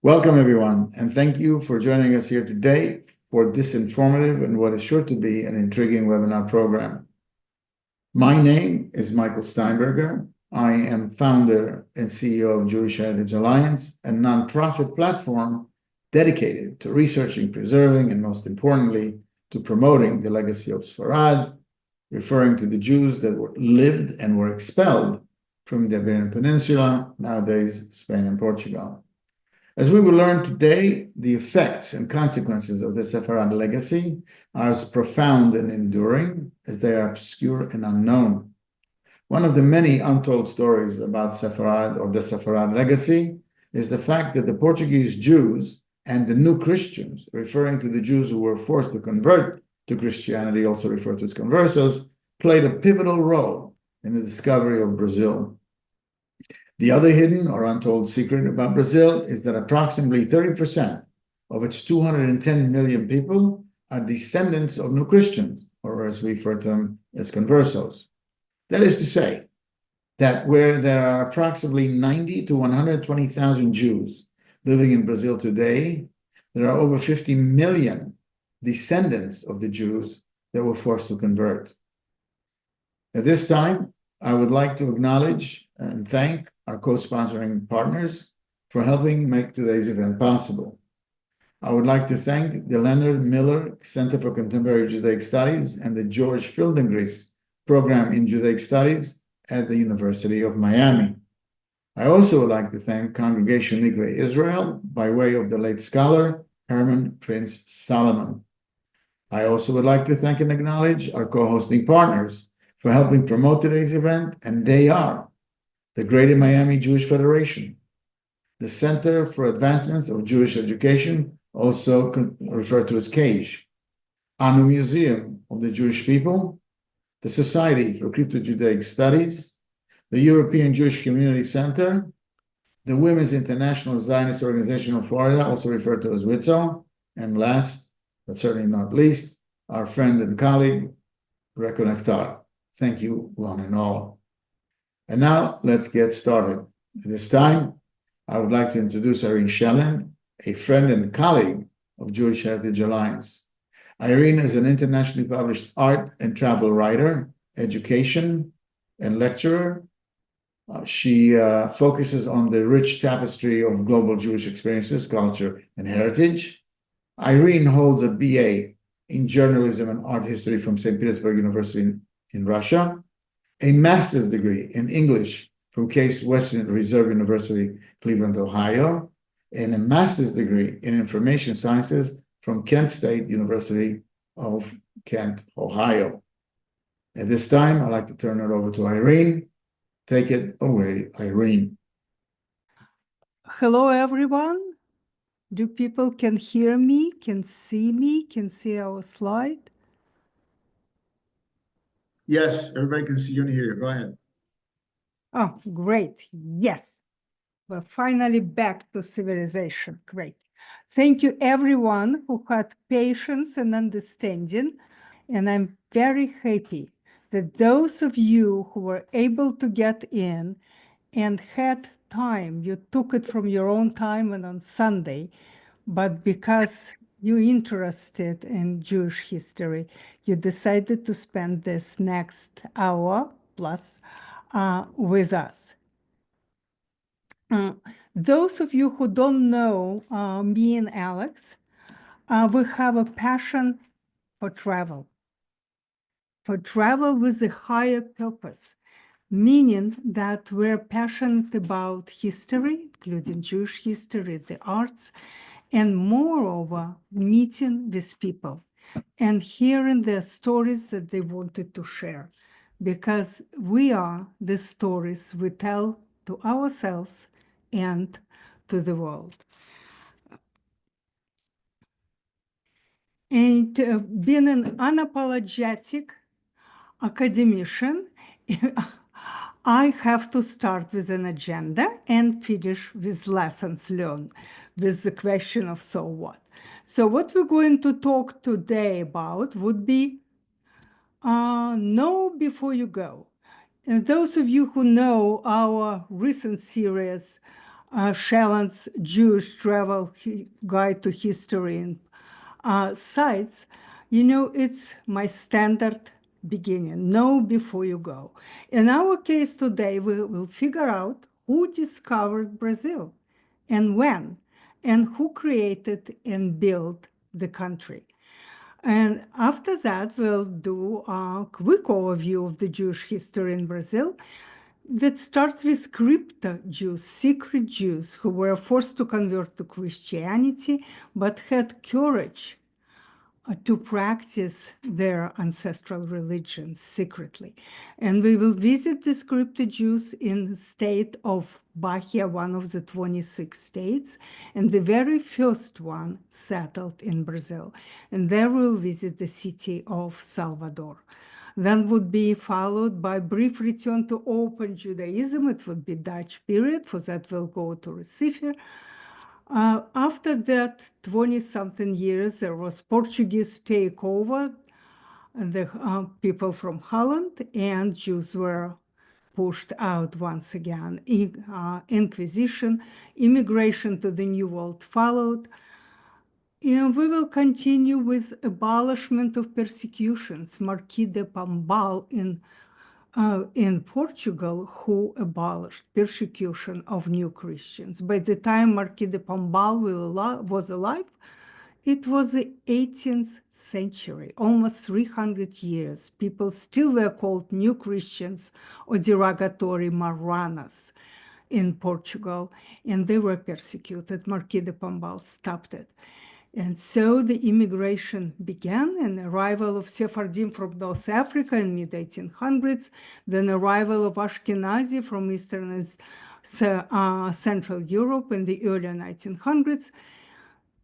Welcome, everyone, and thank you for joining us here today for this informative and what is sure to be an intriguing webinar program. My name is Michael Steinberger. I am founder and CEO of Jewish Heritage Alliance, a nonprofit platform dedicated to researching, preserving, and most importantly, to promoting the legacy of Sefarad, referring to the Jews that lived and were expelled from the Iberian Peninsula, nowadays Spain and Portugal. As we will learn today, the effects and consequences of the Sefarad legacy are as profound and enduring as they are obscure and unknown. One of the many untold stories about Sefarad or the Sefarad legacy is the fact that the Portuguese Jews and the new Christians, referring to the Jews who were forced to convert to Christianity, also referred to as conversos, played a pivotal role in the discovery of Brazil. The other hidden or untold secret about Brazil is that approximately 30% of its 210 million people are descendants of new Christians, or as we refer to them as conversos. That is to say, that where there are approximately 90 to 120,000 Jews living in Brazil today, there are over 50 million descendants of the Jews that were forced to convert. At this time, I would like to acknowledge and thank our co-sponsoring partners for helping make today's event possible. I would like to thank the Leonard Miller Center for Contemporary Judaic Studies and the George Fieldingrease Program in Judaic Studies at the University of Miami. I also would like to thank Congregation Nigre Israel by way of the late scholar Herman Prince Solomon. I also would like to thank and acknowledge our co-hosting partners for helping promote today's event, and they are the Greater Miami Jewish Federation, the Center for Advancements of Jewish Education, also referred to as CAGE, Anu Museum of the Jewish People, the Society for Crypto-Judaic Studies, the European Jewish Community Center, the Women's International Zionist Organization of Florida, also referred to as WITZO, and last, but certainly not least, our friend and colleague, Reko Neftar. Thank you, one and all. And now let's get started. At this time, I would like to introduce Irene Schellen, a friend and colleague of Jewish Heritage Alliance. Irene is an internationally published art and travel writer, education, and lecturer. She focuses on the rich tapestry of global Jewish experiences, culture, and heritage. Irene holds a BA in journalism and art history from St. Petersburg University in Russia, a master's degree in English from Case Western Reserve University, Cleveland, Ohio, and a master's degree in information sciences from Kent State University of Kent, Ohio. At this time, I'd like to turn it over to Irene. Take it away, Irene. Hello, everyone. Do people can hear me, can see our slide? Yes, everybody can see you and hear you. Go ahead. Oh, great. Yes. We're finally back to civilization. Great. Thank you, everyone who had patience and understanding. And I'm very happy that those of you who were able to get in and had time, you took it from your own time and on Sunday, but because you're interested in Jewish history, you decided to spend this next hour plus with us. Those of you who don't know me and Alex, we have a passion for travel with a higher purpose, meaning that we're passionate about history, including Jewish history, the arts, and moreover, meeting with people and hearing their stories that they wanted to share, because we are the stories we tell to ourselves and to the world. And being an unapologetic academician, I have to start with an agenda and finish with lessons learned, with the question of so what. So what we're going to talk today about would be know before you go. And those of you who know our recent series Shallon's Jewish Travel Guide to History and Sites, you know, it's my standard beginning. Know before you go. In our case today, we will figure out who discovered Brazil and when, and who created and built the country. And after that, we'll do a quick overview of the Jewish history in Brazil that starts with crypto Jews, secret Jews who were forced to convert to Christianity, but had courage to practice their ancestral religions secretly. And we will visit these crypto Jews in the state of Bahia, one of the 26 states, and the very first one settled in Brazil. And there we'll visit the city of Salvador. Then would be followed by brief return to open Judaism. It would be Dutch period. For that, we'll go to Recife. After that 20-something years, there was Portuguese takeover, and the people from Holland, and Jews were pushed out once again. Inquisition, immigration to the New World followed. And we will continue with abolishment of persecutions. Marquis de Pombal in Portugal, who abolished persecution of new Christians. By the time Marquis de Pombal was alive, it was the 18th century, almost 300 years. People still were called new Christians or derogatory Marranas in Portugal, and they were persecuted. Marquis de Pombal stopped it. And so the immigration began, an arrival of Sephardim from North Africa in mid-1800s, then arrival of Ashkenazi from Eastern and Central Europe in the early 1900s,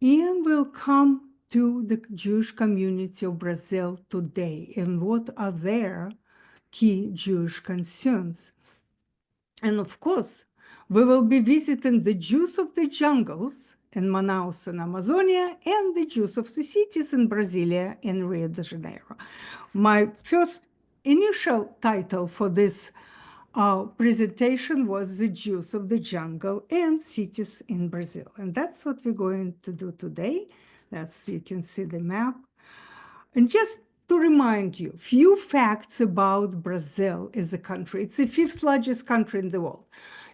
and we'll come to the Jewish community of Brazil today and what are their key Jewish concerns. And of course, we will be visiting the Jews of the jungles in Manaus and Amazonia, and the Jews of the cities in Brasilia and Rio de Janeiro. My first initial title for this presentation was The Jews of the Jungle and Cities in Brazil. And that's what we're going to do today. That's, you can see the map. And just to remind you, few facts about Brazil as a country. It's the 5th largest country in the world.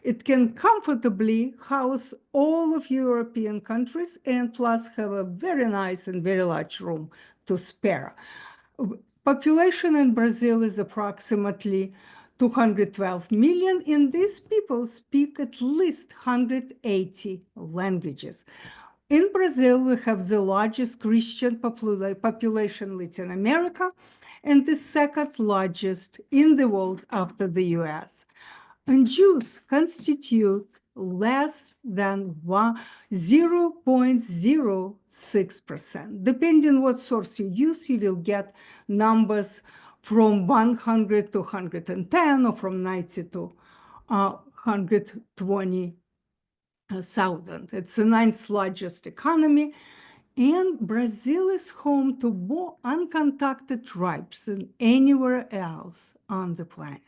It can comfortably house all of European countries and plus have a very nice and very large room to spare. Population in Brazil is approximately 212 million, and these people speak at least 180 languages. In Brazil, we have the largest Christian population in Latin America and the second largest in the world after the US. And Jews constitute less than 0.06%. Depending what source you use, you will get numbers from 100 to 110 or from 90 to 120,000. It's the 9th largest economy. And Brazil is home to more uncontacted tribes than anywhere else on the planet.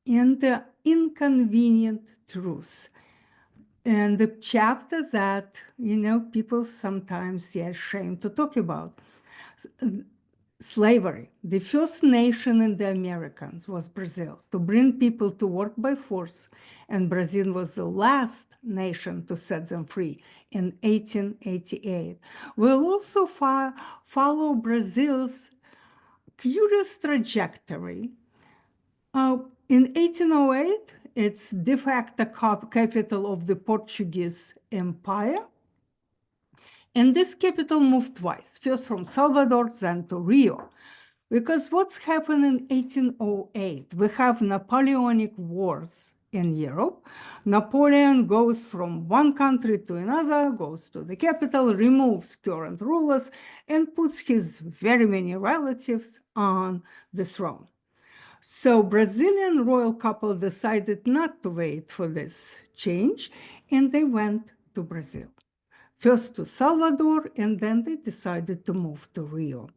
And the inconvenient truth. And the chapter that, you know, people sometimes are ashamed to talk about. Slavery. The first nation in the Americans was Brazil, to bring people to work by force. And Brazil was the last nation to set them free in 1888. We'll also follow Brazil's curious trajectory. In 1808, it's de facto capital of the Portuguese Empire. And this capital moved twice, first from Salvador, then to Rio. Because what's happened in 1808? We have Napoleonic Wars in Europe. Napoleon goes from one country to another, goes to the capital, removes current rulers, and puts his very many relatives on the throne. So Brazilian royal couple decided not to wait for this change, and they went to Brazil. First to Salvador, and then they decided to move to Rio.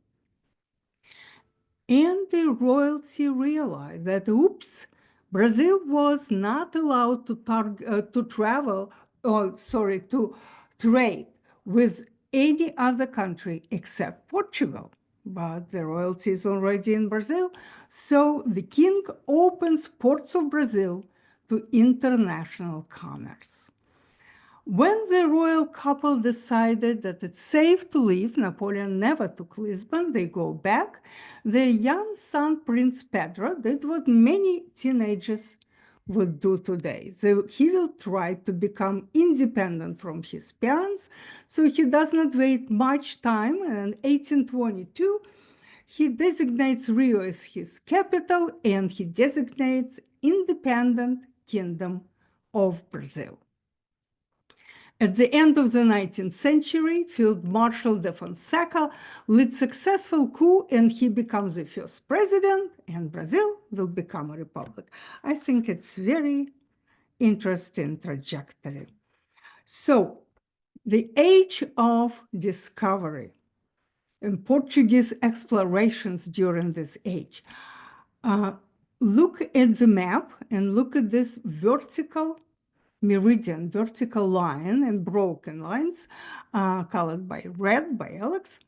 And the royalty realized that, oops, Brazil was not allowed to trade with any other country except Portugal. But the royalty is already in Brazil, so the king opens ports of Brazil to international commerce. When the royal couple decided that it's safe to leave, Napoleon never took Lisbon, they go back. The young son, Prince Pedro, did what many teenagers would do today. He will try to become independent from his parents, so he does not wait much time. In 1822, he designates Rio as his capital, and he designates independent Kingdom of Brazil. At the end of the 19th century, Field Marshal de Fonseca leads successful coup, and he becomes the first president, and Brazil will become a republic. I think it's very interesting trajectory. So, the age of discovery and Portuguese explorations during this age. Look at the map and look at this vertical meridian, vertical line and broken lines colored by red by Alex,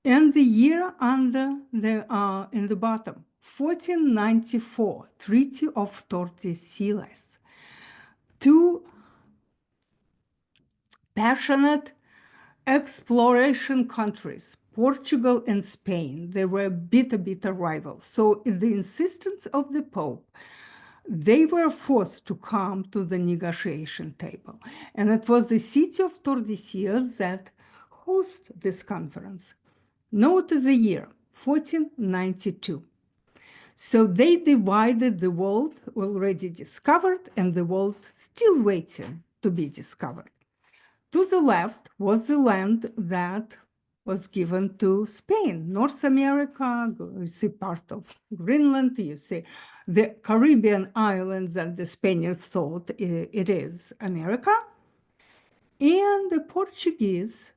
and the year under the in the bottom, 1494, Treaty of Tordesillas. Two passionate exploration countries, Portugal and Spain, they were bitter rivals. So at the insistence of the Pope, they were forced to come to the negotiation table. And it was the city of Tordesillas that hosted this conference. Note the year, 1492. So they divided the world already discovered and the world still waiting to be discovered. To the left was the land that was given to Spain, North America, you see part of Greenland, you see the Caribbean islands that the Spaniards thought it is America, and the Portuguese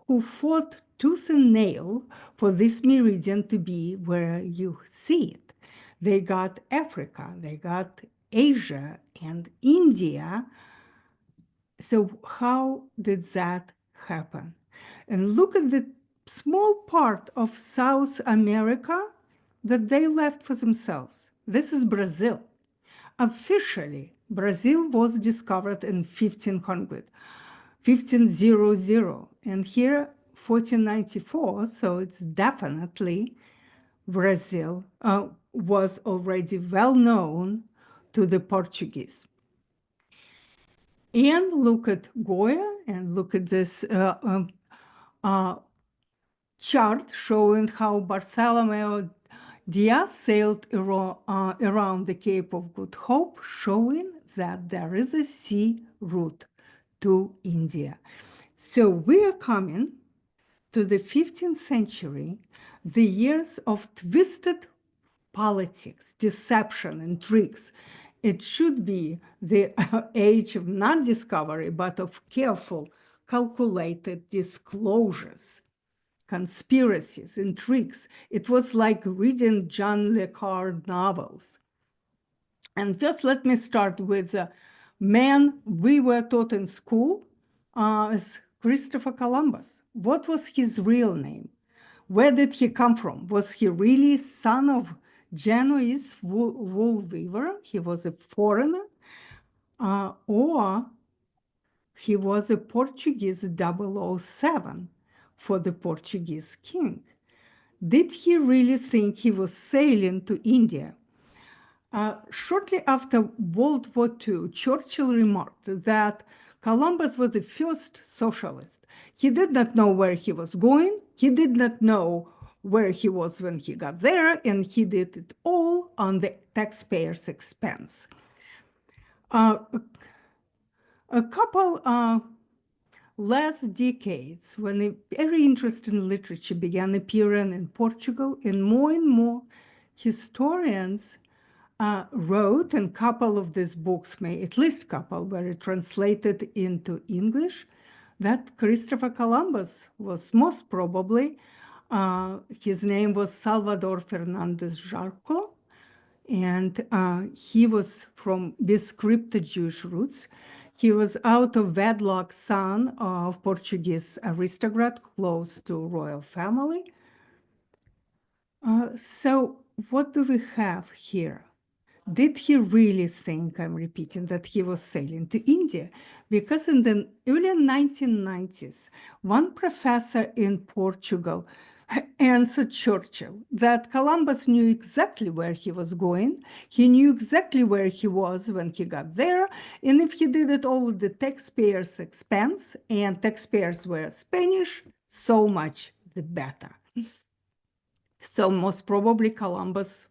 who fought tooth and nail for this meridian to be where you see it. They got Africa, they got Asia and India. So how did that happen? And look at the small part of South America that they left for themselves. This is Brazil. Officially, Brazil was discovered in 1500, and here 1494, so it's definitely Brazil was already well known to the Portuguese. And look at Goya, and look at this chart showing how Bartholomew Diaz sailed around the Cape of Good Hope, showing that there is a sea route to India. So we are coming to the 15th century, the years of twisted politics, deception, and tricks. It should be the age of not discovery, but of careful, calculated disclosures, conspiracies, intrigues. It was like reading John le Carre novels. And just let me start with the man we were taught in school as Christopher Columbus. What was his real name? Where did he come from? Was he really son of Genoese wool weaver? He was a foreigner? Or he was a Portuguese 007 for the Portuguese king? Did he really think he was sailing to India? Shortly after World War II, Churchill remarked that Columbus was the first socialist. He did not know where he was going. He did not know where he was when he got there, and he did it all on the taxpayer's expense. A couple last decades, when a very interesting literature began appearing in Portugal, and more historians wrote, and a couple of these books, at least a couple, were translated into English, that Christopher Columbus was most probably, his name was Salvador Fernandez Jarco. And he was from descripted Jewish roots. He was out of wedlock son of Portuguese aristocrat close to royal family. So what do we have here? Did he really think, I'm repeating, that he was sailing to India? Because in the early 1990s, one professor in Portugal answered Churchill that Columbus knew exactly where he was going. He knew exactly where he was when he got there. And if he did it all at the taxpayers' expense, and taxpayers were Spanish, so much the better. So most probably Columbus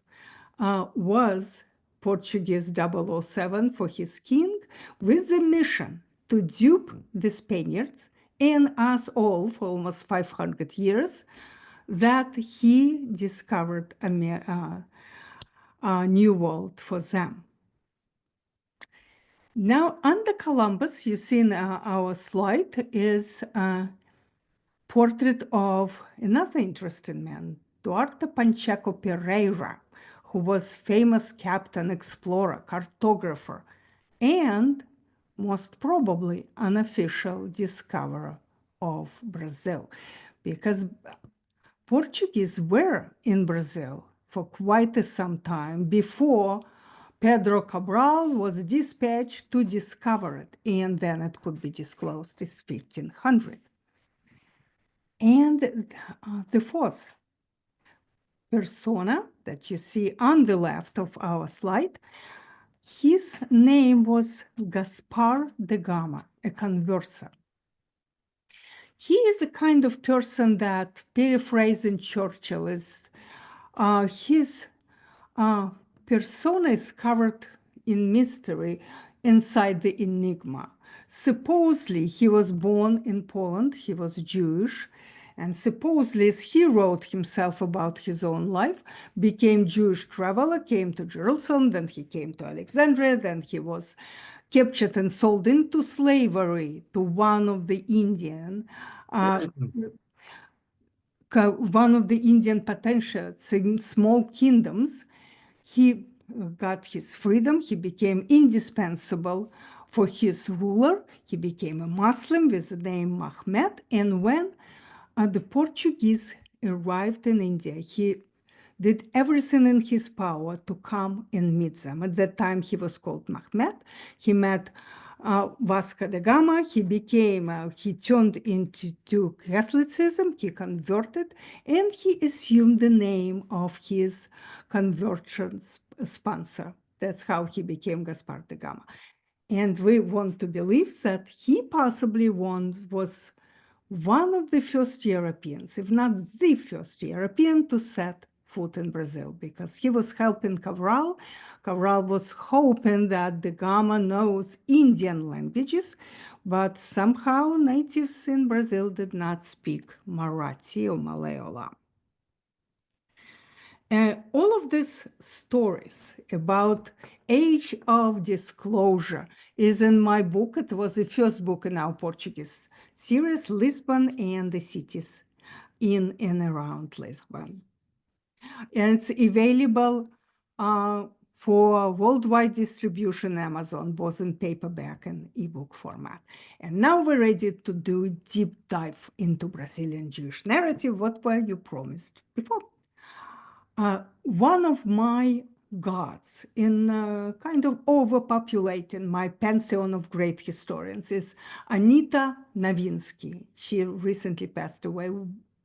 was Portuguese 007 for his king, with the mission to dupe the Spaniards and us all for almost 500 years, that he discovered a new world for them. Now, under Columbus, you see in our slide is a portrait of another interesting man, Duarte Pacheco Pereira, who was famous captain, explorer, cartographer, and most probably an official discoverer of Brazil, because Portuguese were in Brazil for quite some time before Pedro Cabral was dispatched to discover it, and then it could be disclosed as 1500. And the fourth persona that you see on the left of our slide, his name was Gaspar da Gama, a converser. He is the kind of person that, paraphrasing Churchill, is his persona is covered in mystery inside the enigma. Supposedly, he was born in Poland, he was Jewish, and supposedly, as he wrote himself about his own life, became Jewish traveler, came to Jerusalem, then he came to Alexandria, then he was captured and sold into slavery to one of the Indian potentials in small kingdoms. He got his freedom. He became indispensable for his ruler. He became a Muslim with the name Mahmed. And when the Portuguese arrived in India, he did everything in his power to come and meet them. At that time, he was called Mahmed. He met Vasco da Gama. He turned into Catholicism, he converted, and he assumed the name of his conversion sponsor. That's how he became Gaspar da Gama. And we want to believe that he possibly was one of the first Europeans, if not the first European, to set foot in Brazil, because he was helping Cabral. Cabral was hoping that da Gama knows Indian languages, but somehow natives in Brazil did not speak Marathi or Malayalam. All of these stories about age of disclosure is in my book. It was the first book in our Portuguese series, Lisbon and the cities in and around Lisbon. And it's available for worldwide distribution, Amazon, both in paperback and ebook format. And now we're ready to do a deep dive into Brazilian Jewish narrative. What were you promised before? One of my gods in kind of overpopulating my pantheon of great historians is Anita Nowinski. She recently passed away.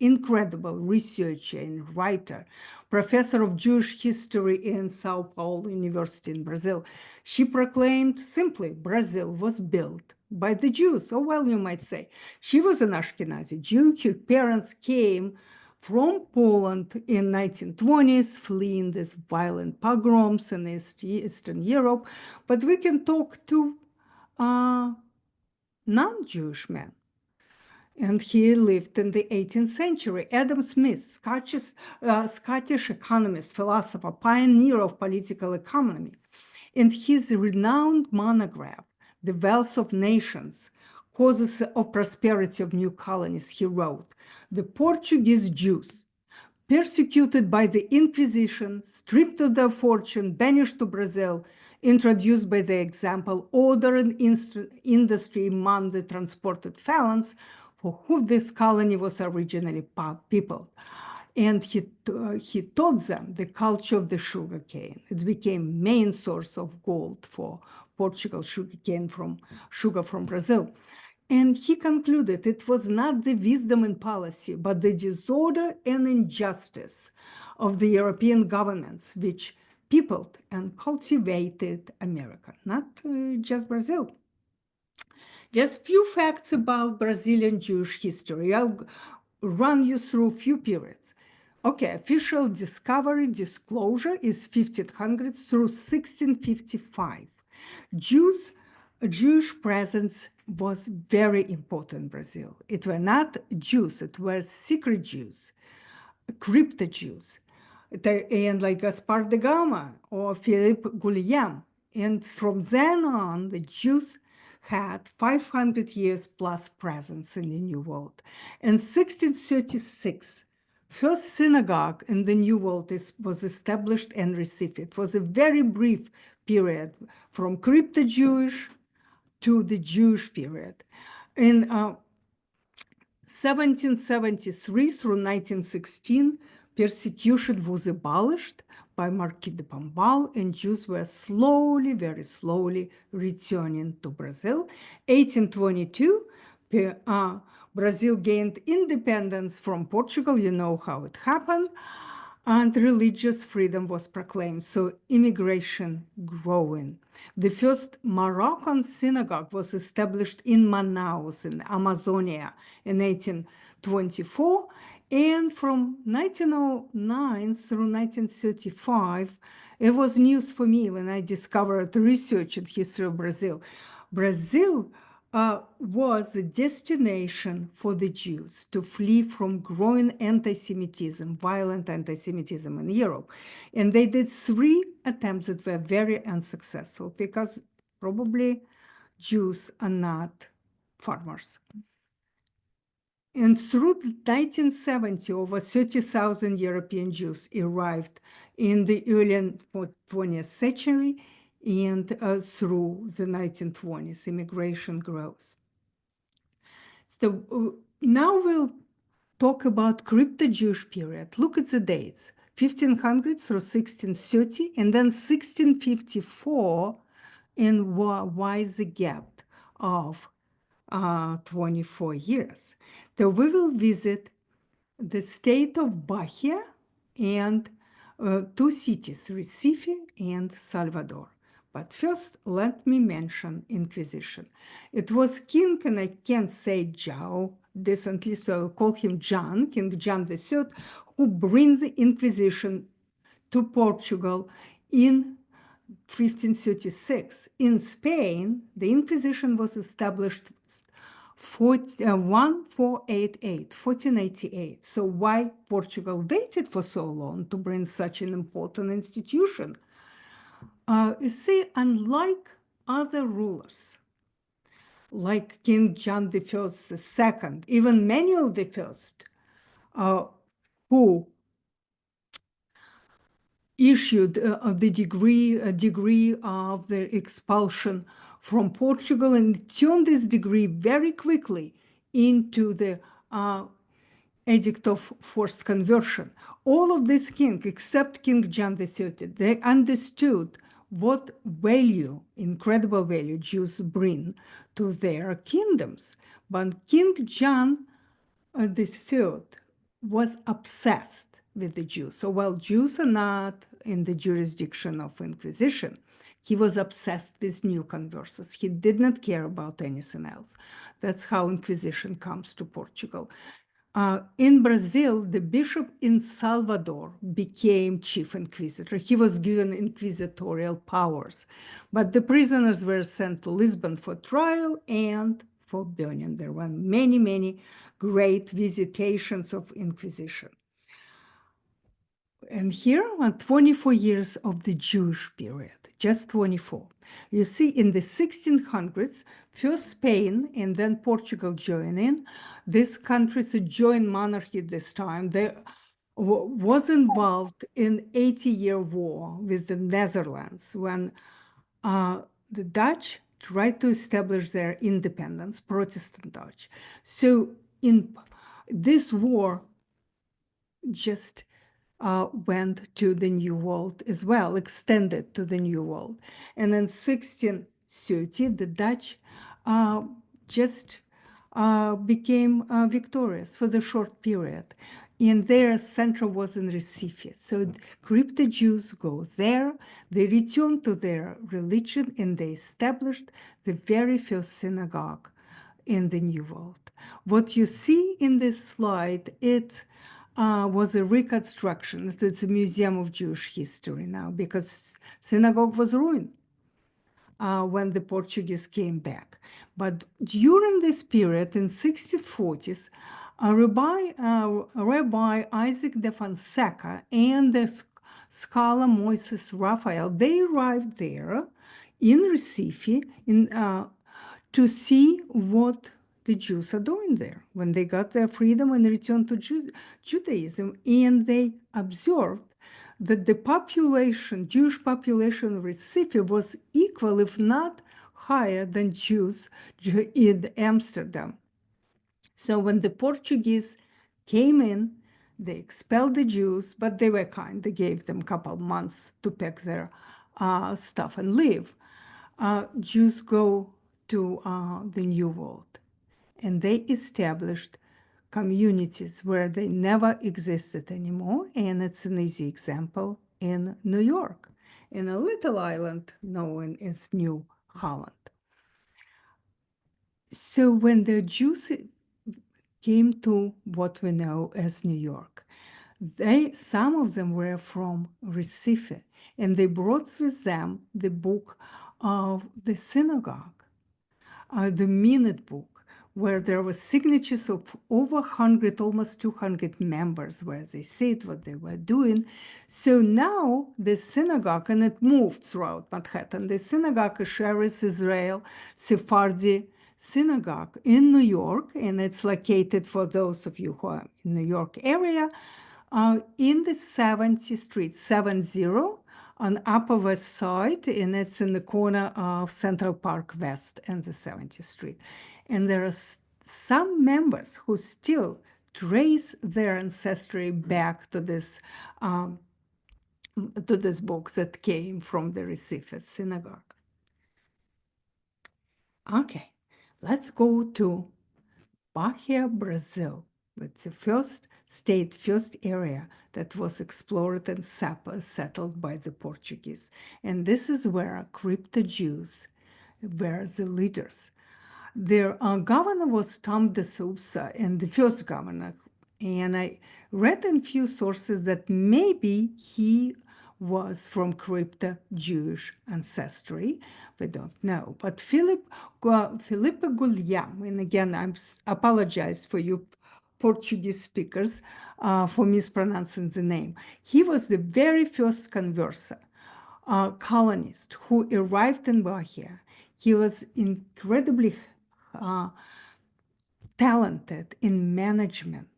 Incredible researcher and writer, professor of Jewish history in Sao Paulo University in Brazil. She proclaimed simply, Brazil was built by the Jews. Oh, well, you might say. She was an Ashkenazi Jew. Her parents came from Poland in 1920s, fleeing these violent pogroms in Eastern Europe. But we can talk to non-Jewish men. And he lived in the 18th century. Adam Smith, Scottish economist, philosopher, pioneer of political economy. In his renowned monograph, The Wealth of Nations, Causes of Prosperity of New Colonies, he wrote, the Portuguese Jews persecuted by the Inquisition, stripped of their fortune, banished to Brazil, introduced by the example order and industry among the transported felons for whom this colony was originally peopled. And he taught them the culture of the sugarcane. It became main source of gold for Portugal, sugar from Brazil. And he concluded it was not the wisdom and policy, but the disorder and injustice of the European governments which peopled and cultivated America, not just Brazil. Just few facts about Brazilian Jewish history. I'll run you through a few periods. Okay, official disclosure is 1500 through 1655. Jewish presence was very important in Brazil. It were not Jews, it were secret Jews, crypto Jews, and like Gaspar da Gama or Philippe Guillaume. And from then on, the Jews had 500 years plus presence in the New World. In 1636, first synagogue in the New World was established in Recife. It was a very brief period from crypto Jewish to the Jewish period. In 1773 through 1916, persecution was abolished by Marquis de Pombal, and Jews were slowly, very slowly returning to Brazil. 1822, Brazil gained independence from Portugal. You know how it happened. And religious freedom was proclaimed, so immigration growing. The first Moroccan synagogue was established in Manaus, in Amazonia, in 1824, and from 1909 through 1935, it was news for me when I discovered research in history of Brazil. Brazil was a destination for the Jews to flee from growing anti-Semitism, violent anti-Semitism in Europe. And they did 3 attempts that were very unsuccessful because probably Jews are not farmers. And through 1970, over 30,000 European Jews arrived in the early 20th century, and through the 1920s, immigration grows. So now we'll talk about crypto-Jewish period. Look at the dates, 1500 through 1630, and then 1654, and why is the gap of 24 years? So we will visit the state of Bahia and 2 cities, Recife and Salvador. But first, let me mention Inquisition. It was King, and I can't say Zhao decently, so I'll call him John, King John III, who brings the Inquisition to Portugal in 1536. In Spain, the Inquisition was established 1488. So why Portugal waited for so long to bring such an important institution? You see, unlike other rulers, like King John I II, even Manuel I, who issued the decree of the expulsion from Portugal and turned this decree very quickly into the edict of forced conversion. All of these kings, except King John III, they understood what value, incredible value, Jews bring to their kingdoms. But King John III was obsessed with the Jews. So while Jews are not in the jurisdiction of Inquisition, he was obsessed with new conversos. He did not care about anything else. That's how Inquisition comes to Portugal. In Brazil, the bishop in Salvador became chief inquisitor. He was given inquisitorial powers, but the prisoners were sent to Lisbon for trial and for burning. There were many, many great visitations of Inquisition. And here are 24 years of the Jewish period, just 24. You see, in the 1600s, first Spain and then Portugal join in. These countries join monarchy this time. was involved in 80-year war with the Netherlands when the Dutch tried to establish their independence, Protestant Dutch. So in this war just went to the New World as well, extended to the New World. And in 1630, the Dutch just became victorious for the short period. And their center was in Recife. So crypto Jews go there, they return to their religion, and they established the very first synagogue in the New World. What you see in this slide, it was a reconstruction. It's a museum of Jewish history now because synagogue was ruined when the Portuguese came back. But during this period, in 1640s, Rabbi Isaac de Fonseca and the scholar Moises Raphael, they arrived there in Recife to see what the Jews are doing there when they got their freedom and returned to Judaism. And they observed that the population, Jewish population of Recife was equal, if not higher than Jews in Amsterdam. So when the Portuguese came in, they expelled the Jews, but they were kind. They gave them a couple of months to pack their stuff and leave. Jews go to the New World, and they established communities where they never existed anymore. And it's an easy example in New York, in a little island known as New Holland. So when the Jews came to what we know as New York, some of them were from Recife, and they brought with them the book of the synagogue, the minute book, where there were signatures of over 100, almost 200 members, where they said what they were doing. So now the synagogue, and it moved throughout Manhattan, the synagogue is Sheretz Israel Sephardi Synagogue in New York, and it's located, for those of you who are in the New York area, in the 70th Street, 70, on Upper West Side, and it's in the corner of Central Park West and the 70th Street. And there are some members who still trace their ancestry back to this books that came from the Recife synagogue. Okay, let's go to Bahia, Brazil. It's the first area that was explored and settled by the Portuguese. And this is where crypto Jews were the leaders. Their governor was Tom de Souza, and the first governor. And I read in few sources that maybe he was from crypto Jewish ancestry. We don't know. But Felipe Guilhem, and again, I apologize for you Portuguese speakers for mispronouncing the name. He was the very first converso, colonist who arrived in Bahia. He was incredibly talented in management,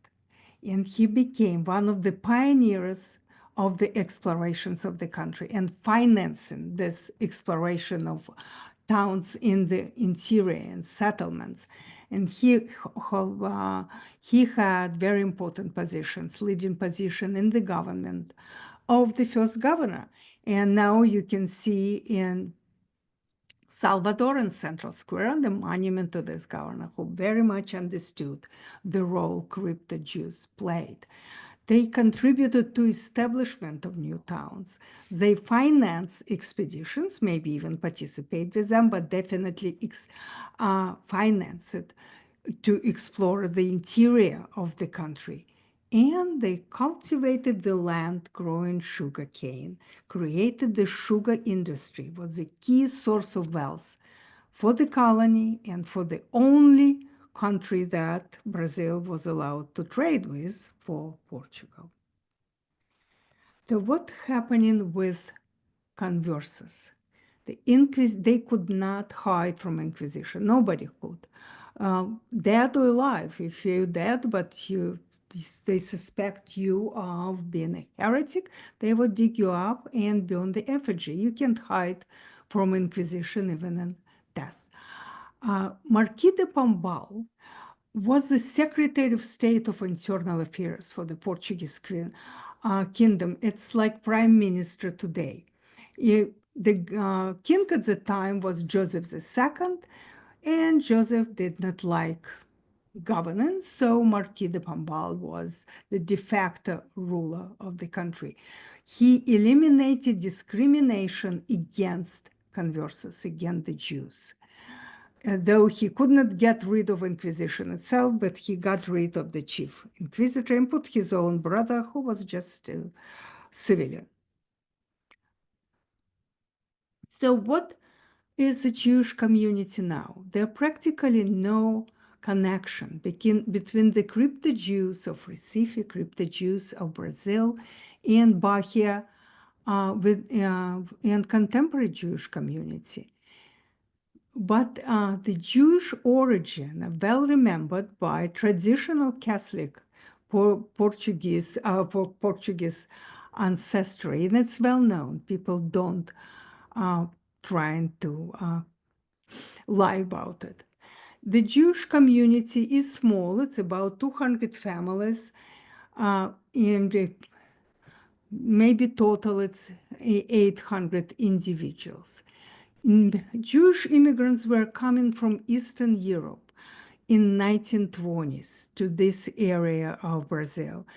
and he became one of the pioneers of the explorations of the country and financing this exploration of towns in the interior and settlements. And he had very important positions, leading position in the government of the first governor. And now you can see in Salvador and Central Square the monument to this governor who very much understood the role crypto Jews played. They contributed to establishment of new towns. They financed expeditions, maybe even participate with them, but definitely finance it to explore the interior of the country. And they cultivated the land growing sugar cane, created the sugar industry, was the key source of wealth for the colony and for the only country that Brazil was allowed to trade with, for Portugal. So what happening with conversos? They could not hide from Inquisition. Nobody could. Dead or alive. If you're dead, but you they suspect you of being a heretic, they would dig you up and burn the effigy. You can't hide from Inquisition, even in death. Marquis de Pombal was the Secretary of State of Internal Affairs for the Portuguese kingdom. It's like Prime Minister today. The king at the time was Joseph II, and Joseph did not like governance, so Marquis de Pombal was the de facto ruler of the country. He eliminated discrimination against conversos, against the Jews. Though he could not get rid of Inquisition itself, but he got rid of the chief inquisitor and put his own brother, who was just a civilian. So what is the Jewish community now? There are practically no connection between the crypto Jews of Recife, crypto Jews of Brazil, and Bahia and contemporary Jewish community. But the Jewish origin are well remembered by traditional Catholic Portuguese ancestry, and it's well known. People don't trying to lie about it. The Jewish community is small. It's about 200 families, and maybe total it's 800 individuals. Jewish immigrants were coming from Eastern Europe in 1920s to this area of Brazil.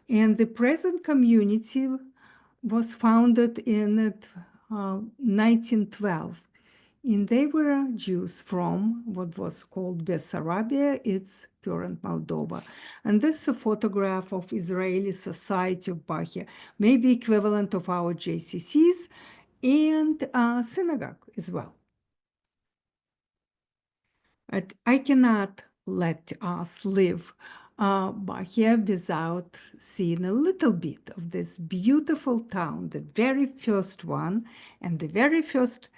And the present community was founded in 1912. And they were Jews from what was called Bessarabia, it's current Moldova. And this is a photograph of Israeli Society of Bahia, maybe equivalent of our JCCs, and synagogue as well. But I cannot let us leave Bahia without seeing a little bit of this beautiful town, the very first one, and the very first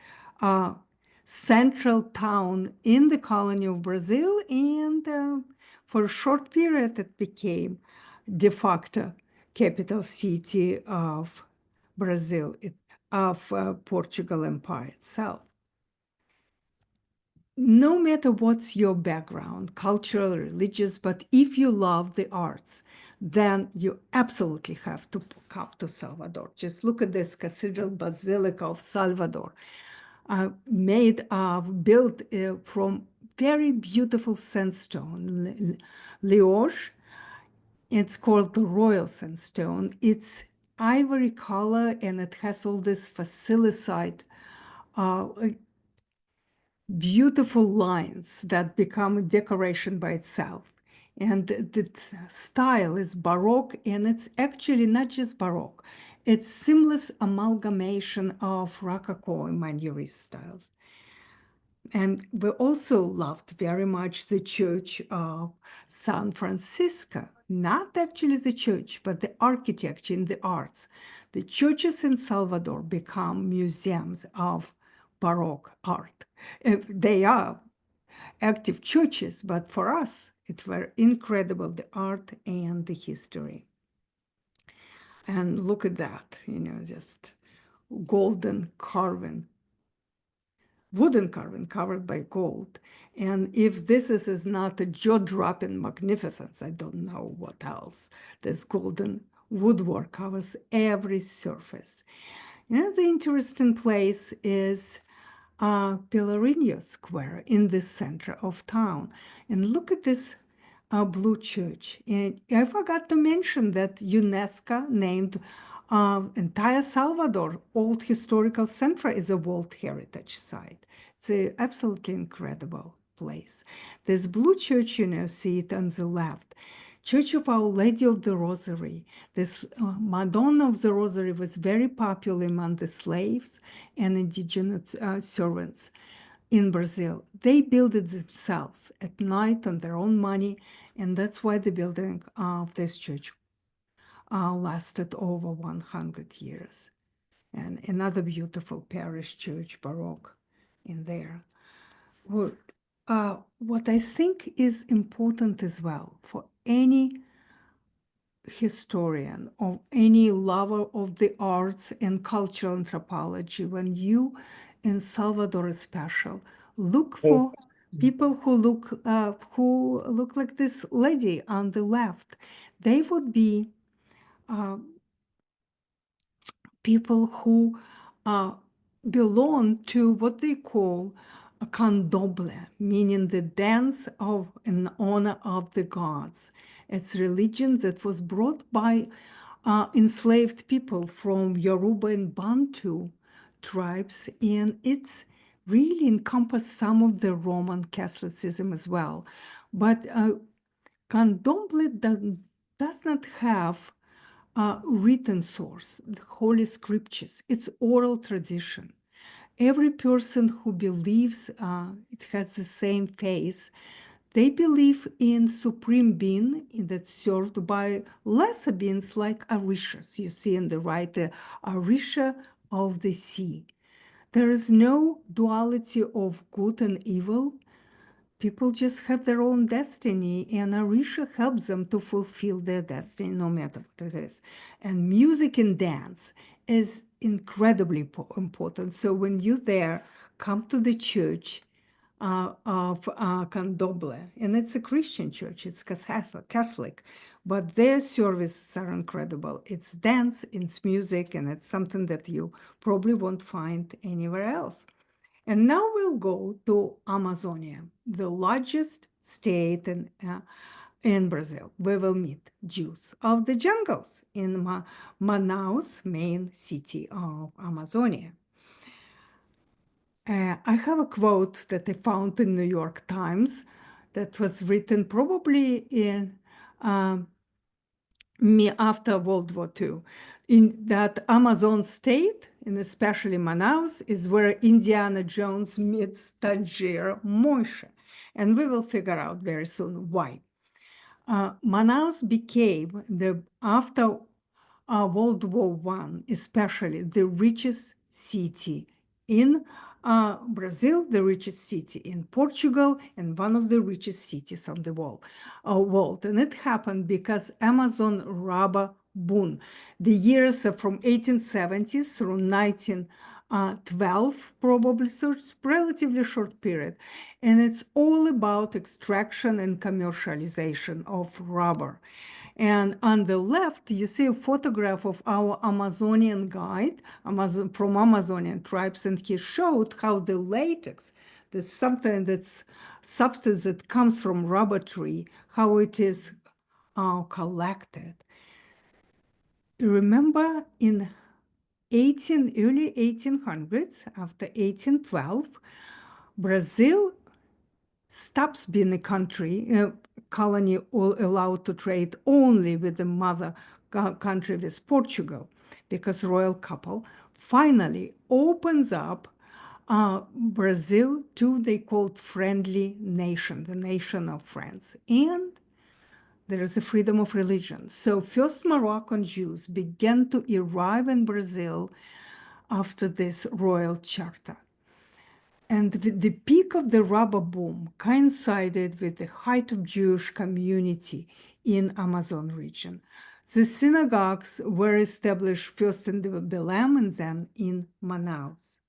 central town in the colony of Brazil, and for a short period it became de facto capital city of Brazil, of Portugal Empire itself. No matter what's your background, cultural, religious, but if you love the arts, then you absolutely have to come to Salvador. Just look at this Cathedral Basilica of Salvador, built from very beautiful sandstone, Lioche. It's called the Royal Sandstone. It's ivory color, and it has all this fossilicide beautiful lines that become a decoration by itself. And the style is Baroque, and it's actually not just Baroque. It's seamless amalgamation of Rococo and Manierist styles. And we also loved very much the Church of San Francisco, not actually the church, but the architecture and the arts. The churches in Salvador become museums of Baroque art. They are active churches, but for us, it were incredible, the art and the history. And look at that, just golden carving, wooden carving covered by gold. And if this is not a jaw-dropping magnificence, I don't know what else. This golden woodwork covers every surface. The interesting place is Pilarinho Square in the center of town. And look at this blue church. And I forgot to mention that UNESCO named entire Salvador Old Historical Center is a World Heritage Site. It's an absolutely incredible place. This blue church, see it on the left. Church of Our Lady of the Rosary. This Madonna of the Rosary was very popular among the slaves and indigenous servants in Brazil. They built it themselves at night on their own money, and that's why the building of this church lasted over 100 years. And another beautiful parish church, Baroque, in there. What I think is important as well for any historian or any lover of the arts and cultural anthropology, when you in Salvador especially look for people who look like this lady on the left, they would be people who belong to what they call a candomblé, meaning the dance of in honor of the gods. It's religion that was brought by enslaved people from Yoruba and Bantu tribes, and it's really encompassed some of the Roman Catholicism as well. But candomblé does not have written source, the Holy Scriptures. It's oral tradition. Every person who believes it has the same faith, they believe in supreme being that's served by lesser beings like Orishas. You see in the right, the Orisha of the sea. There is no duality of good and evil. People just have their own destiny, and Orisha helps them to fulfill their destiny, no matter what it is. And music and dance is incredibly important. So when you're there, come to the church of Candomblé, and it's a Christian church, it's Catholic, but their services are incredible. It's dance, it's music, and it's something that you probably won't find anywhere else. And now we'll go to Amazonia, the largest state in Brazil. We will meet Jews of the jungles in Manaus, main city of Amazonia. I have a quote that I found in New York Times that was written probably in after World War II, in that Amazon state, and especially Manaus, is where Indiana Jones meets Tangier Moshe. And we will figure out very soon why. Manaus became, after World War I, especially the richest city in Brazil, the richest city in Portugal, and one of the richest cities on the world. And it happened because Amazon rubber boom. The years from 1870s through 1912, probably, so it's relatively short period. And it's all about extraction and commercialization of rubber. And on the left, you see a photograph of our Amazonian guide from Amazonian tribes, and he showed how the latex, that's something that's substance that comes from rubber tree, how it is collected. Remember in early 1800s, after 1812, Brazil stops being a colony allowed to trade only with the mother country, with Portugal, because royal couple finally opens up Brazil to the quote friendly nation, the nation of France. And there is a freedom of religion. So first Moroccan Jews began to arrive in Brazil after this royal charter. And the peak of the rubber boom coincided with the height of Jewish community in Amazon region. The synagogues were established first in Belém and then in Manaus.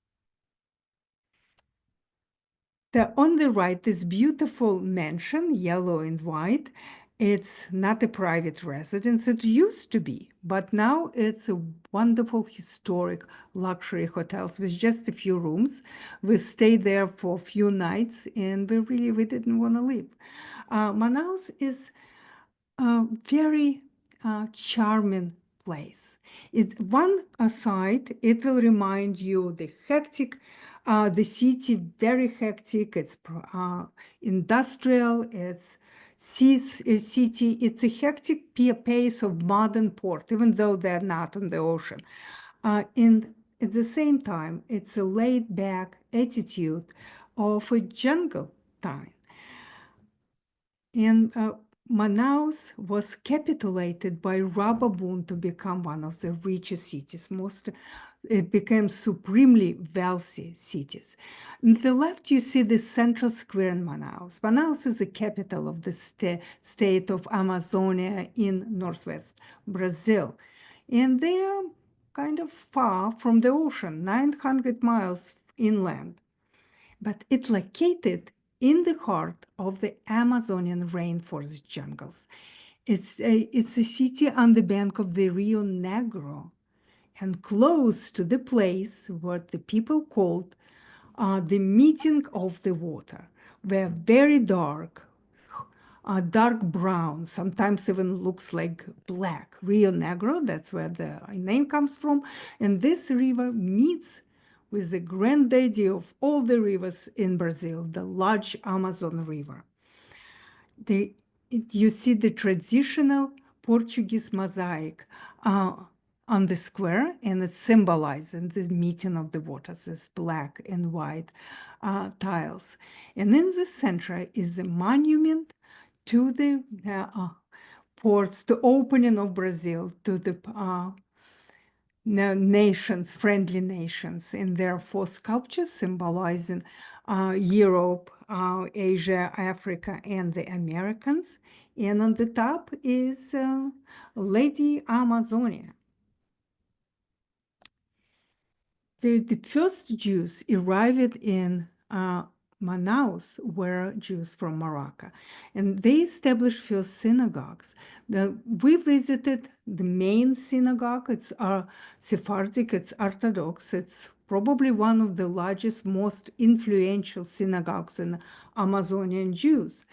On the right, this beautiful mansion, yellow and white, it's not a private residence. It used to be, but now it's a wonderful historic luxury hotels with just a few rooms. We stayed there for a few nights, and we didn't want to leave. Manaus is a very charming place. One aside, it will remind you the hectic, the city, very hectic. It's industrial. It's city. It's a hectic pace of modern port, even though they're not on the ocean. And at the same time, it's a laid-back attitude of a jungle time. And Manaus was capitulated by rubber boom to become one of the richest cities. it became supremely wealthy cities. On the left, you see the central square in Manaus. Manaus is the capital of the state of Amazonia in northwest Brazil. And they are kind of far from the ocean, 900 miles inland. But it's located in the heart of the Amazonian rainforest jungles. It's a city on the bank of the Rio Negro and close to the place what the people called the meeting of the water, where very dark, dark brown, sometimes even looks like black. Rio Negro, that's where the name comes from. And this river meets with the granddaddy of all the rivers in Brazil, the large Amazon River. You see the traditional Portuguese mosaic on the square, and it symbolizes the meeting of the waters, this black and white tiles. And in the center is a monument to the ports, the opening of Brazil to the nations, friendly nations, and there are 4 sculptures symbolizing Europe, Asia, Africa, and the Americans. And on the top is Lady Amazonia. The first Jews arrived in Manaus were Jews from Morocco, and they established first synagogues. We visited the main synagogue. It's Sephardic, it's Orthodox. It's probably one of the largest, most influential synagogues in Amazonian Jews.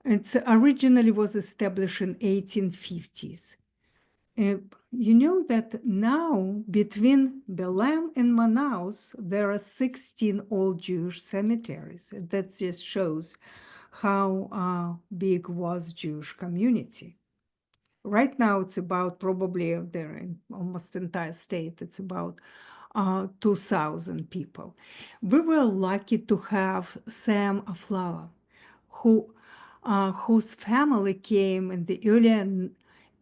It originally was established in 1850s. You know that now between Belém and Manaus, there are 16 old Jewish cemeteries. That just shows how big was Jewish community. Right now, it's about probably there in almost entire state, it's about 2,000 people. We were lucky to have Sam Aflala, whose family came in the early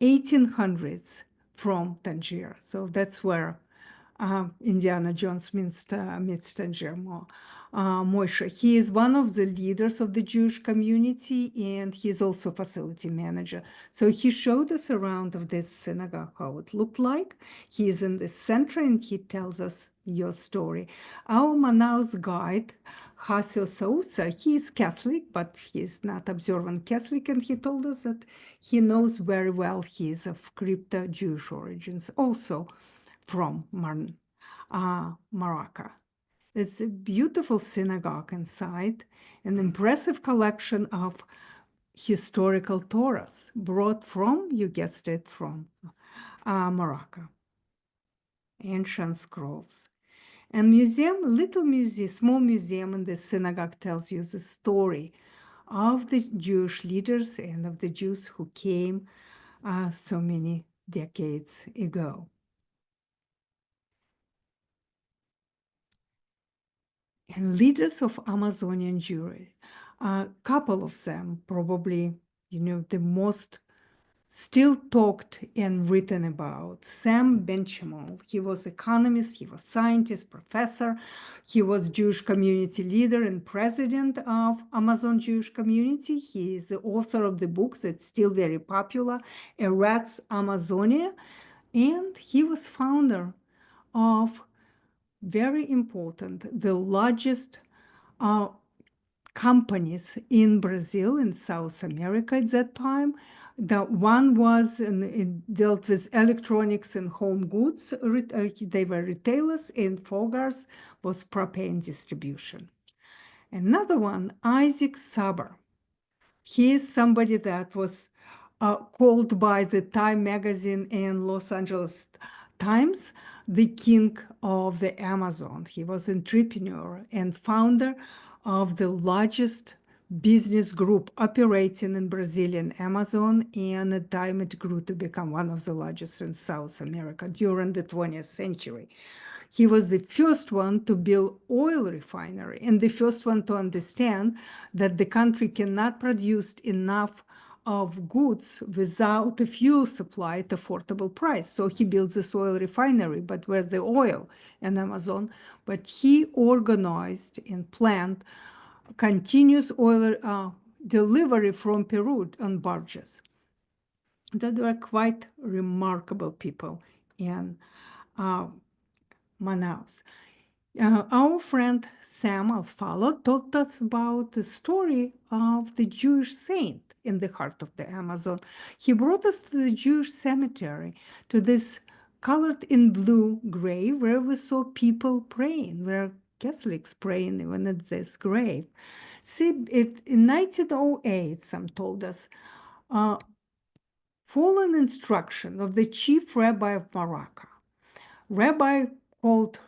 1800s from Tangier. So that's where Indiana Jones meets Tangier Moshe. He is one of the leaders of the Jewish community, and he's also facility manager. So he showed us around of this synagogue, how it looked like. He is in the center, and he tells us your story. Our Manaus guide, Hasio Sausa, he is Catholic, but he is not observant Catholic, and he told us that he knows very well he is of crypto Jewish origins, also from Morocco. It's a beautiful synagogue inside, an impressive collection of historical Torahs brought from, you guessed it, from Morocco. Ancient scrolls. And small museum in the synagogue tells you the story of the Jewish leaders and of the Jews who came so many decades ago. And leaders of Amazonian Jewry, a couple of them probably, the most still talked and written about. Sam Benchimol, he was economist, he was scientist, professor, he was Jewish community leader and president of Amazon Jewish community. He is the author of the book that's still very popular, Eretz Amazonia, and he was founder of very important, the largest companies in Brazil, in South America at that time. The one was, it dealt with electronics and home goods. They were retailers, and Fogar's was propane distribution. Another one, Isaac Saber. He is somebody that was called by the Time magazine and Los Angeles Times the king of the Amazon. He was an entrepreneur and founder of the largest business group operating in Brazilian Amazon, and at the time it grew to become one of the largest in South America during the 20th century. He was the first one to build oil refinery and the first one to understand that the country cannot produce enough of goods without a fuel supply at affordable price. So he built this oil refinery, but where the oil in Amazon, but he organized and planned continuous oil delivery from Peru on barges. That were quite remarkable people in Manaus. Our friend Sam Alfalo told us about the story of the Jewish saint in the heart of the Amazon. He brought us to the Jewish cemetery, to this colored in blue grave where we saw people praying, where Catholics praying even at this grave. See, in 1908, Sam told us, following instruction of the chief rabbi of Morocco, rabbi called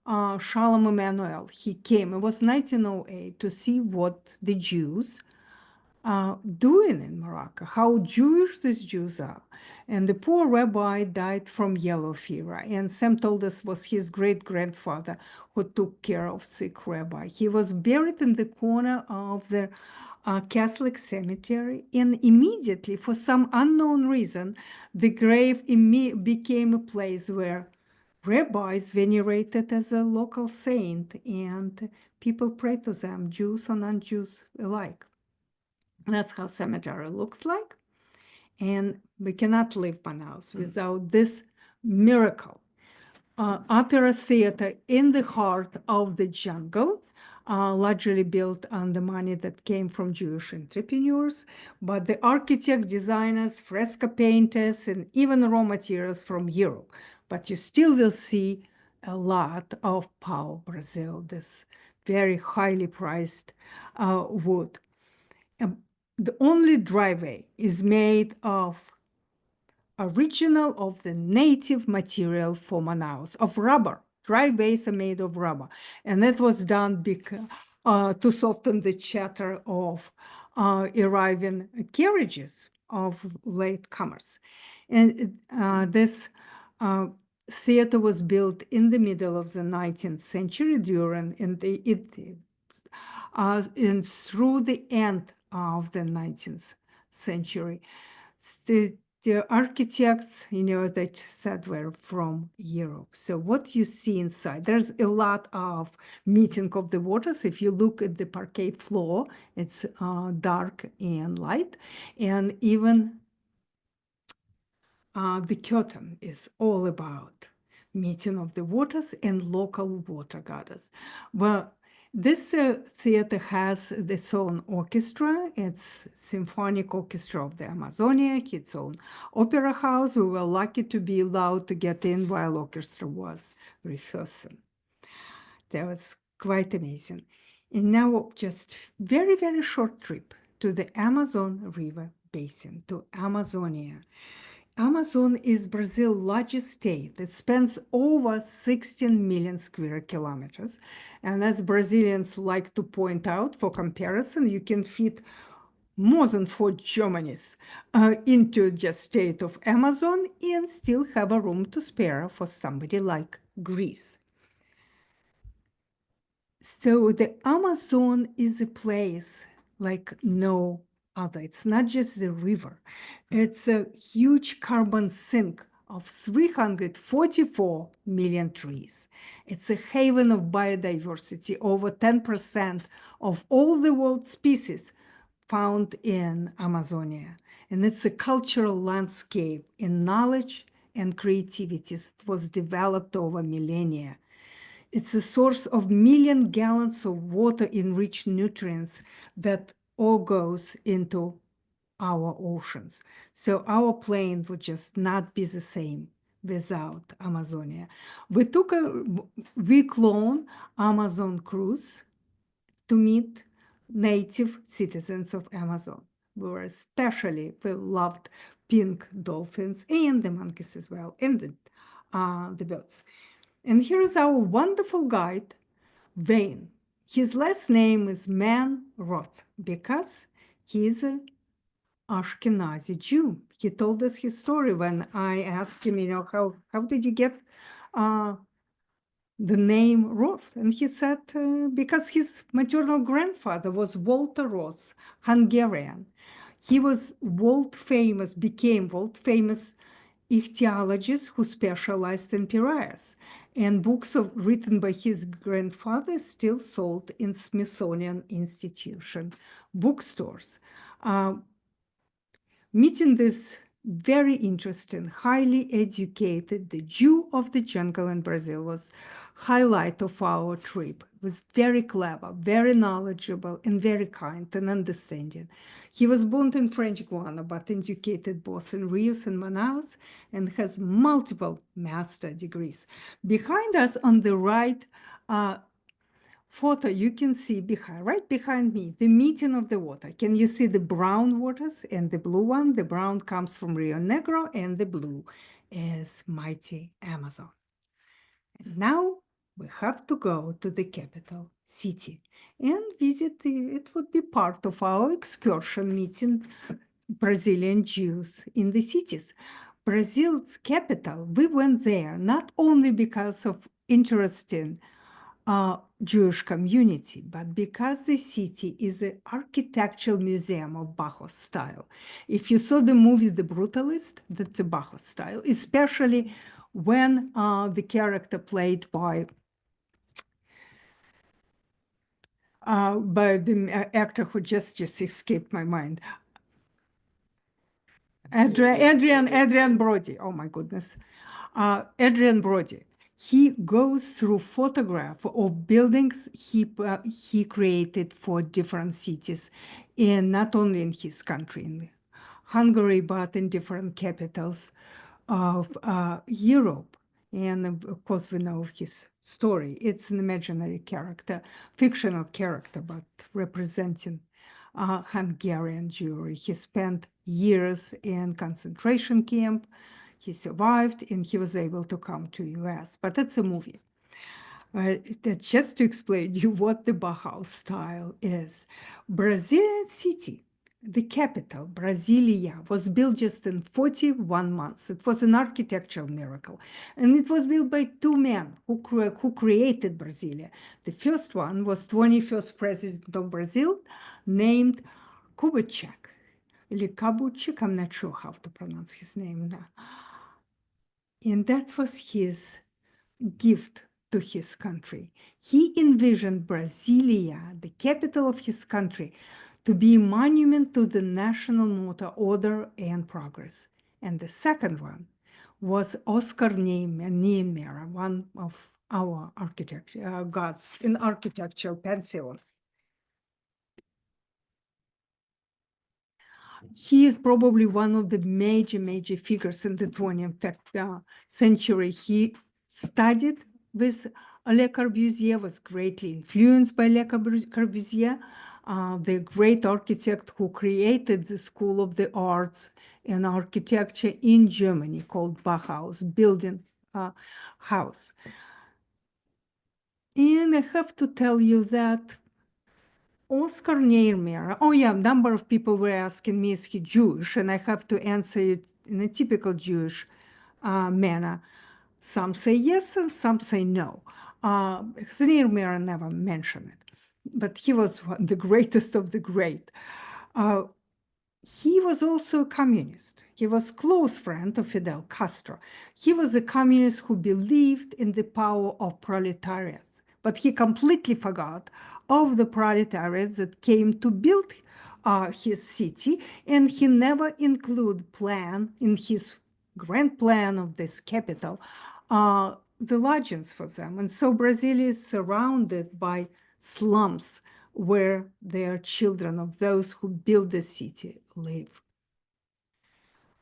Shalom Emanuel. He came, it was 1908, to see what the Jews are doing in Morocco, how Jewish these Jews are. And the poor rabbi died from yellow fever. And Sam told us was his great-grandfather who took care of sick rabbi. He was buried in the corner of the Catholic cemetery, and immediately, for some unknown reason, the grave became a place where rabbis venerated as a local saint, and people pray to them, Jews or non-Jews alike. That's how cemetery looks like. And we cannot leave Manaus without this miracle. Opera theater in the heart of the jungle, largely built on the money that came from Jewish entrepreneurs, but the architects, designers, fresco painters, and even raw materials from Europe. But you still will see a lot of pau Brazil, this very highly priced wood. The only driveway is made of original of the native material for Manaus, of rubber. Driveways are made of rubber. And that was done to soften the chatter of arriving carriages of latecomers. And this theater was built in the middle of the 19th century and through the end of the 19th century. The architects, that said were from Europe. So what you see inside, there's a lot of meeting of the waters. If you look at the parquet floor, it's dark and light. And even the curtain is all about meeting of the waters and local water goddess. Well, this theater has its own orchestra. It's Symphonic Orchestra of the Amazonia, its own opera house. We were lucky to be allowed to get in while orchestra was rehearsing. That was quite amazing. And now just very, very short trip to the Amazon River Basin, to Amazonia. Amazon is Brazil's largest state. It spans over 16 million square kilometers. And as Brazilians like to point out, for comparison, you can fit more than 4 Germanys into just state of Amazon and still have a room to spare for somebody like Greece. So the Amazon is a place like no other. It's not just the river. It's a huge carbon sink of 344 million trees. It's a haven of biodiversity. Over 10% of all the world species found in Amazonia. And it's a cultural landscape in knowledge and creativity that was developed over millennia. It's a source of million gallons of water enriched nutrients that all goes into our oceans. So our plane would just not be the same without Amazonia. We took a week-long Amazon cruise to meet native citizens of Amazon. We loved pink dolphins and the monkeys as well, and the birds. And here's our wonderful guide, Wayne. His last name is Man Roth because he's an Ashkenazi Jew. He told us his story when I asked him, how did you get the name Roth? And he said, because his maternal grandfather was Walter Roth, Hungarian. He was became world famous ichthyologist who specialized in pariahs. And books written by his grandfather still sold in Smithsonian Institution bookstores. Meeting this very interesting, highly educated, the Jew of the jungle in Brazil was highlight of our trip. He was very clever, very knowledgeable, and very kind and understanding. He was born in French Guiana, but educated both in Rio and Manaus, and has multiple master degrees. Behind us on the right photo, you can see right behind me, the meeting of the water. Can you see the brown waters and the blue one? The brown comes from Rio Negro and the blue is mighty Amazon. And now we have to go to the capital city and visit it would be part of our excursion meeting Brazilian Jews in the cities. Brazil's capital, we went there not only because of interesting Jewish community, but because the city is an architectural museum of Bauhaus style. If you saw the movie The Brutalist, that's the Bauhaus style, especially when the character played by the actor who just escaped my mind, Adrian Brody. Oh my goodness, Adrian Brody. He goes through photograph of buildings he created for different cities, and not only in his country, in Hungary, but in different capitals of Europe. And of course, we know his story. It's an imaginary character, fictional character, but representing Hungarian Jewry. He spent years in concentration camp. He survived and he was able to come to US, but it's a movie. Just to explain you what the Bauhaus style is. Brazilian city, the capital, Brasilia, was built just in 41 months. It was an architectural miracle. And it was built by two men who created Brasilia. The first one was 21st president of Brazil, named Kubitschek. Kabuchik, I'm not sure how to pronounce his name now. And that was his gift to his country. He envisioned Brasilia, the capital of his country, to be a monument to the national motto, order and progress. And the second one was Oscar Niemeyer, one of our gods in architectural pantheon. He is probably one of the major figures in the 20th century. He studied with Le Corbusier, was greatly influenced by Le Corbusier, the great architect who created the School of the Arts and Architecture in Germany called Bauhaus, building house. And I have to tell you that Oscar Niemeyer, oh yeah, a number of people were asking me, is he Jewish? And I have to answer it in a typical Jewish manner. Some say yes and some say no. Niemeyer never mentioned it, but he was the greatest of the great. He was also a communist. He was close friend of Fidel Castro. He was a communist who believed in the power of proletariat, but he completely forgot of the proletariat that came to build his city, and he never included plan in his grand plan of this capital, the lodgings for them. And so Brazil is surrounded by slums where their children of those who built the city live.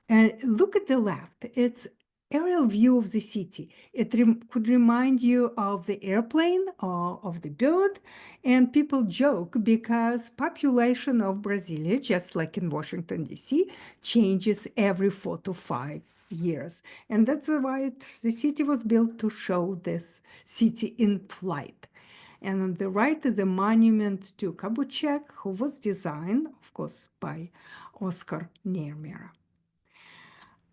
And look at the left. It's aerial view of the city. It could remind you of the airplane or of the bird. And people joke because population of Brasilia, just like in Washington, D.C., changes every 4 to 5 years. And that's why the city was built to show this city in flight. And on the right is the monument to Kubitschek, who was designed, of course, by Oscar Niemeyer.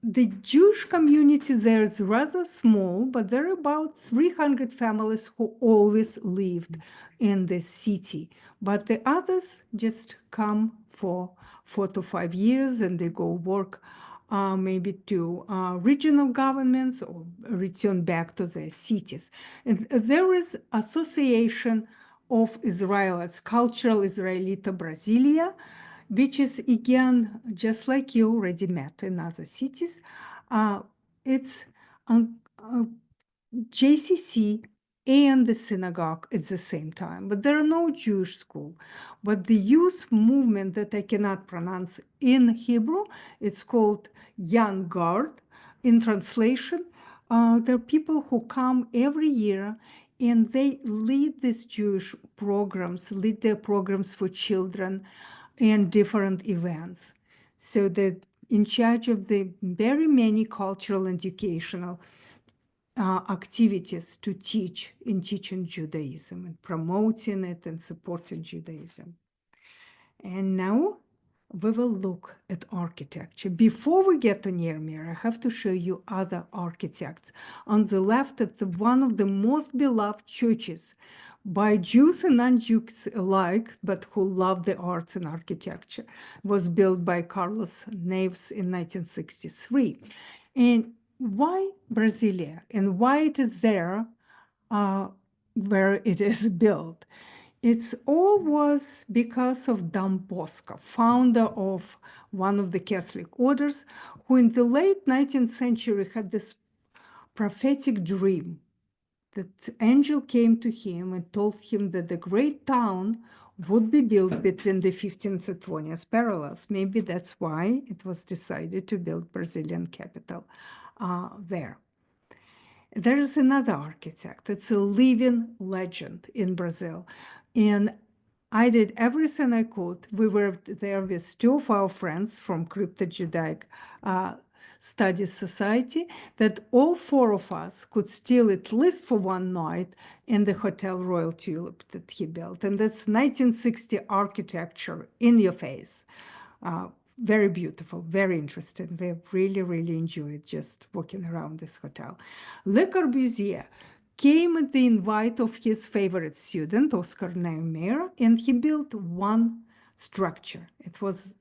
The Jewish community there is rather small, but there are about 300 families who always lived in the city. But the others just come for 4 to 5 years, and they go work maybe to regional governments or return back to their cities. And there is association of Israelites, cultural Israelite Brasilia, which is, again, just like you already met in other cities. It's JCC and the synagogue at the same time, but there are no Jewish school. But the youth movement that I cannot pronounce in Hebrew, it's called Young Guard. In translation, there are people who come every year and they lead these Jewish programs, lead their programs for children and different events. So they're in charge of the very many cultural and educational activities to teach in teaching Judaism and promoting it and supporting Judaism. And now we will look at architecture. Before we get to Niemeyer, I have to show you other architects. On the left, it's one of the most beloved churches by Jews and non-Jews alike, but who love the arts and architecture. It was built by Carlos Neves in 1963. And why Brasilia and why it is there where it is built? It's all was because of Dom Bosco, founder of one of the Catholic orders, who in the late 19th century had this prophetic dream that angel came to him and told him that the great town would be built between the 15th and 20th parallels. Maybe that's why it was decided to build Brazilian capital there. There is another architect. It's a living legend in Brazil. And I did everything I could. We were there with two of our friends from Crypto-Judaic Studies Society, that all four of us could steal at least for one night in the Hotel Royal Tulip that he built. And that's 1960 architecture in your face. Very beautiful, very interesting. We really, really enjoyed just walking around this hotel. Le Corbusier came at the invite of his favorite student, Oscar Niemeyer, and he built one structure. It was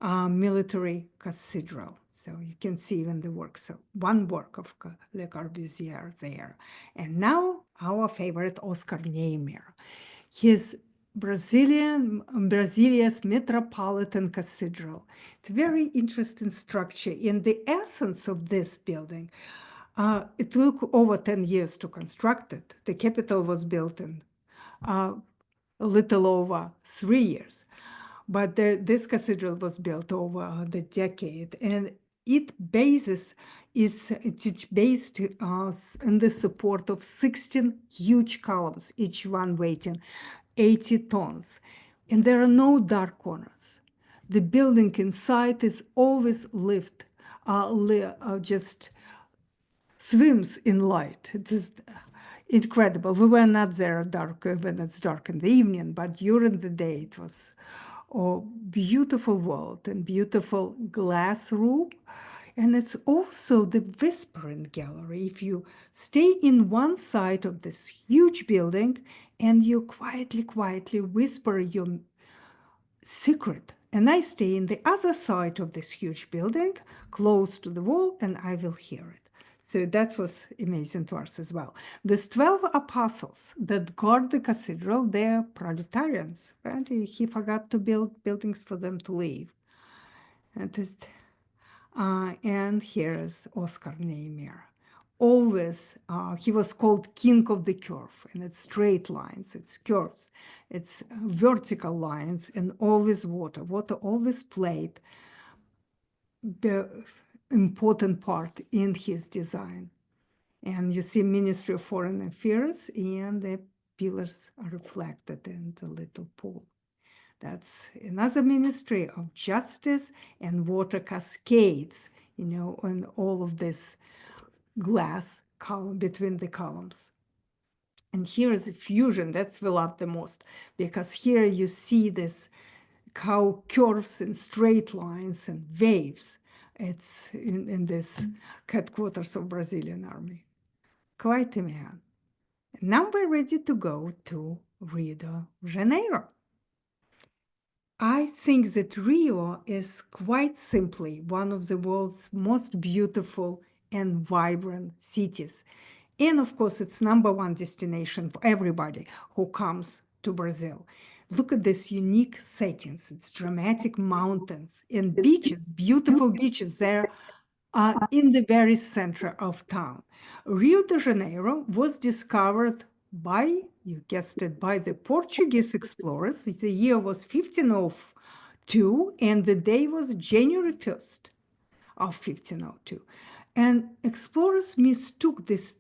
a military cathedral. So you can see even the work. So one work of Le Corbusier there. And now our favorite Oscar Niemeyer. His Brasilia's Metropolitan Cathedral. It's a very interesting structure. In the essence of this building, it took over 10 years to construct it. The capital was built in a little over 3 years. But this cathedral was built over the decade. And its basis is based in the support of 16 huge columns, each one weighing 80 tons. And there are no dark corners. The building inside is always lit, just swims in light. It is incredible. We were not there dark when it's dark in the evening, but during the day it was a beautiful world and beautiful glass room. And it's also the whispering gallery. If you stay in one side of this huge building and you quietly whisper your secret, and I stay in the other side of this huge building, close to the wall, and I will hear it. So that was amazing to us as well. These 12 apostles that guard the cathedral, they're proletarians. Right? He forgot to build buildings for them to live. And here is Oscar Niemeyer. Always, he was called king of the curve, and it's straight lines, it's curves, it's vertical lines, and always water. Water always played the important part in his design. And you see Ministry of Foreign Affairs, and the pillars are reflected in the little pool. That's another ministry of justice, and water cascades, and all of this glass column between the columns. And here is a fusion. That's we love the most, because here you see this, how curves and straight lines and waves. It's in this headquarters of Brazilian army. Quite a man. Now we're ready to go to Rio de Janeiro. I think that Rio is quite simply one of the world's most beautiful and vibrant cities. And of course, it's #1 destination for everybody who comes to Brazil. Look at this unique settings. It's dramatic mountains and beaches, beautiful beaches there in the very center of town. Rio de Janeiro was discovered by, you guessed it, by the Portuguese explorers. The year was 1502, and the day was January 1st of 1502. And explorers mistook this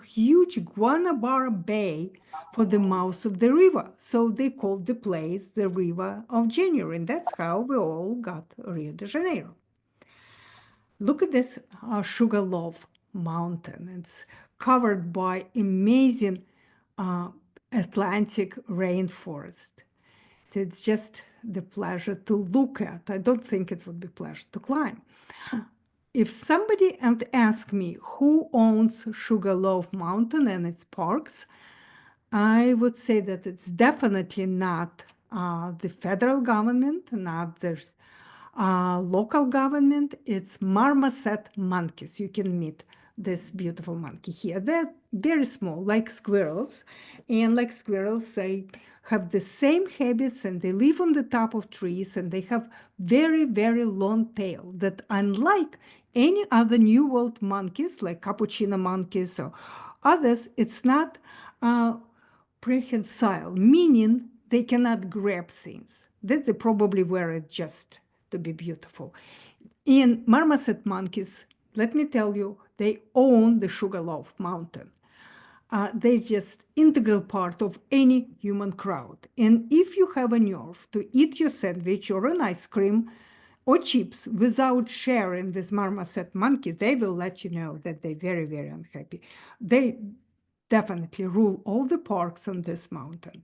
huge Guanabara Bay for the mouth of the river. So they called the place the River of January. And that's how we all got Rio de Janeiro. Look at this Sugarloaf Mountain. It's covered by amazing Atlantic rainforest. It's just the pleasure to look at. I don't think it would be pleasure to climb. If somebody asked me who owns Sugarloaf Mountain and its parks, I would say that it's definitely not the federal government, not the local government. It's marmoset monkeys. You can meet this beautiful monkey here. They're very small, like squirrels. And like squirrels, they have the same habits and they live on the top of trees and they have very, very long tail that unlike any other New World monkeys, like cappuccino monkeys or others, it's not prehensile, meaning they cannot grab things. That they probably wear it just to be beautiful. In marmoset monkeys, let me tell you, they own the Sugarloaf Mountain. They're just integral part of any human crowd. And if you have a nerve to eat your sandwich or an ice cream or chips without sharing with marmoset monkey, they will let you know that they're very, very unhappy. They definitely rule all the parks on this mountain.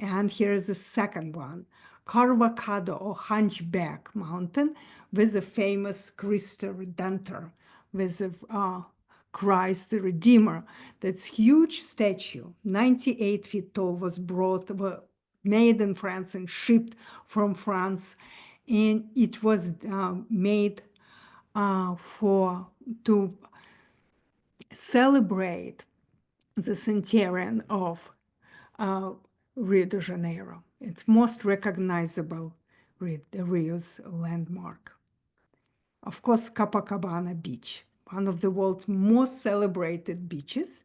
And here is the second one, Carvacado or Hunchback Mountain with the famous Christ Redentor, with the Christ the Redeemer. That's huge statue, 98 feet tall, was made in France and shipped from France. And it was made to celebrate the centenarian of Rio de Janeiro. It's most recognizable Rio's landmark. Of course, Copacabana Beach, one of the world's most celebrated beaches.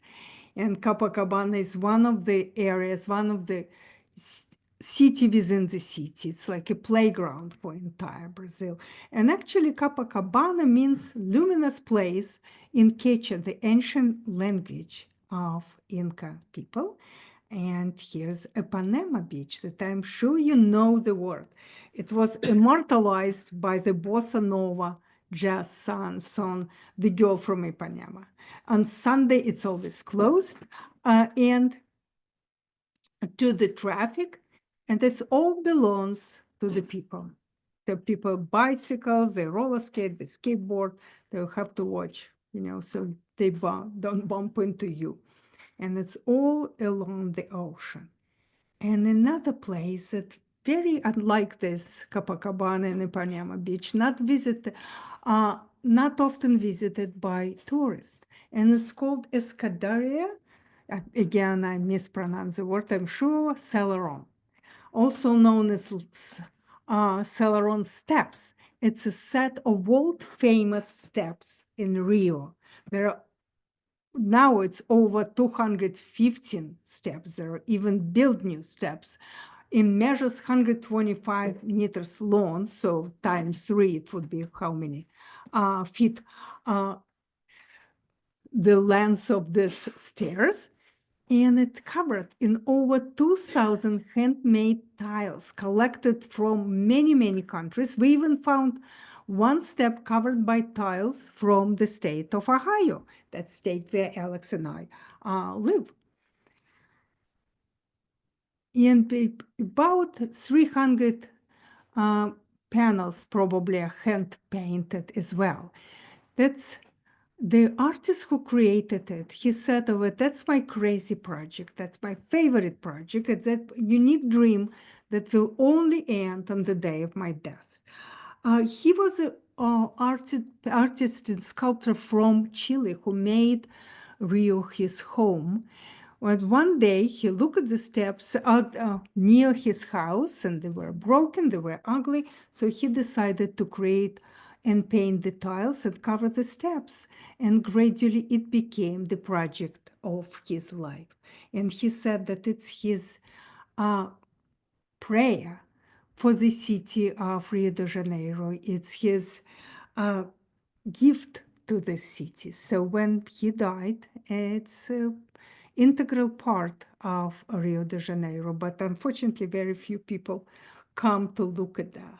And Copacabana is one of the areas, one of the city within the city. It's like a playground for entire Brazil. And actually, Copacabana means luminous place in Quechua, the ancient language of Inca people. And here's Ipanema Beach that I'm sure you know the word. It was immortalized by the bossa nova jazz song, The Girl from Ipanema. On Sunday, it's always closed and to the traffic, and it all belongs to the people. The people bicycles, they roller skate, they skateboard, they'll have to watch, so they don't bump into you. And it's all along the ocean. And another place that very unlike this Copacabana and Ipanema Beach, not often visited by tourists. And it's called Escadaria. Again, I mispronounce the word, I'm sure, Celeron. Also known as Celeron Steps. It's a set of world-famous steps in Rio. Now it's over 215 steps. There are even built new steps. It measures 125 meters long, so times 3, it would be how many feet? The length of these stairs. And it covered in over 2,000 handmade tiles collected from many, many countries. We even found one step covered by tiles from the state of Ohio, that state where Alex and I live. And about 300 panels probably are hand painted as well. That's the artist who created it. He said of it, that's my crazy project. That's my favorite project. It's that unique dream that will only end on the day of my death. He was an artist and sculptor from Chile who made Rio his home. But one day he looked at the steps near his house, and they were broken, they were ugly, so he decided to create and paint the tiles and cover the steps. And gradually it became the project of his life. And he said that it's his prayer for the city of Rio de Janeiro. It's his gift to the city. So when he died, it's an integral part of Rio de Janeiro. But unfortunately, very few people come to look at that.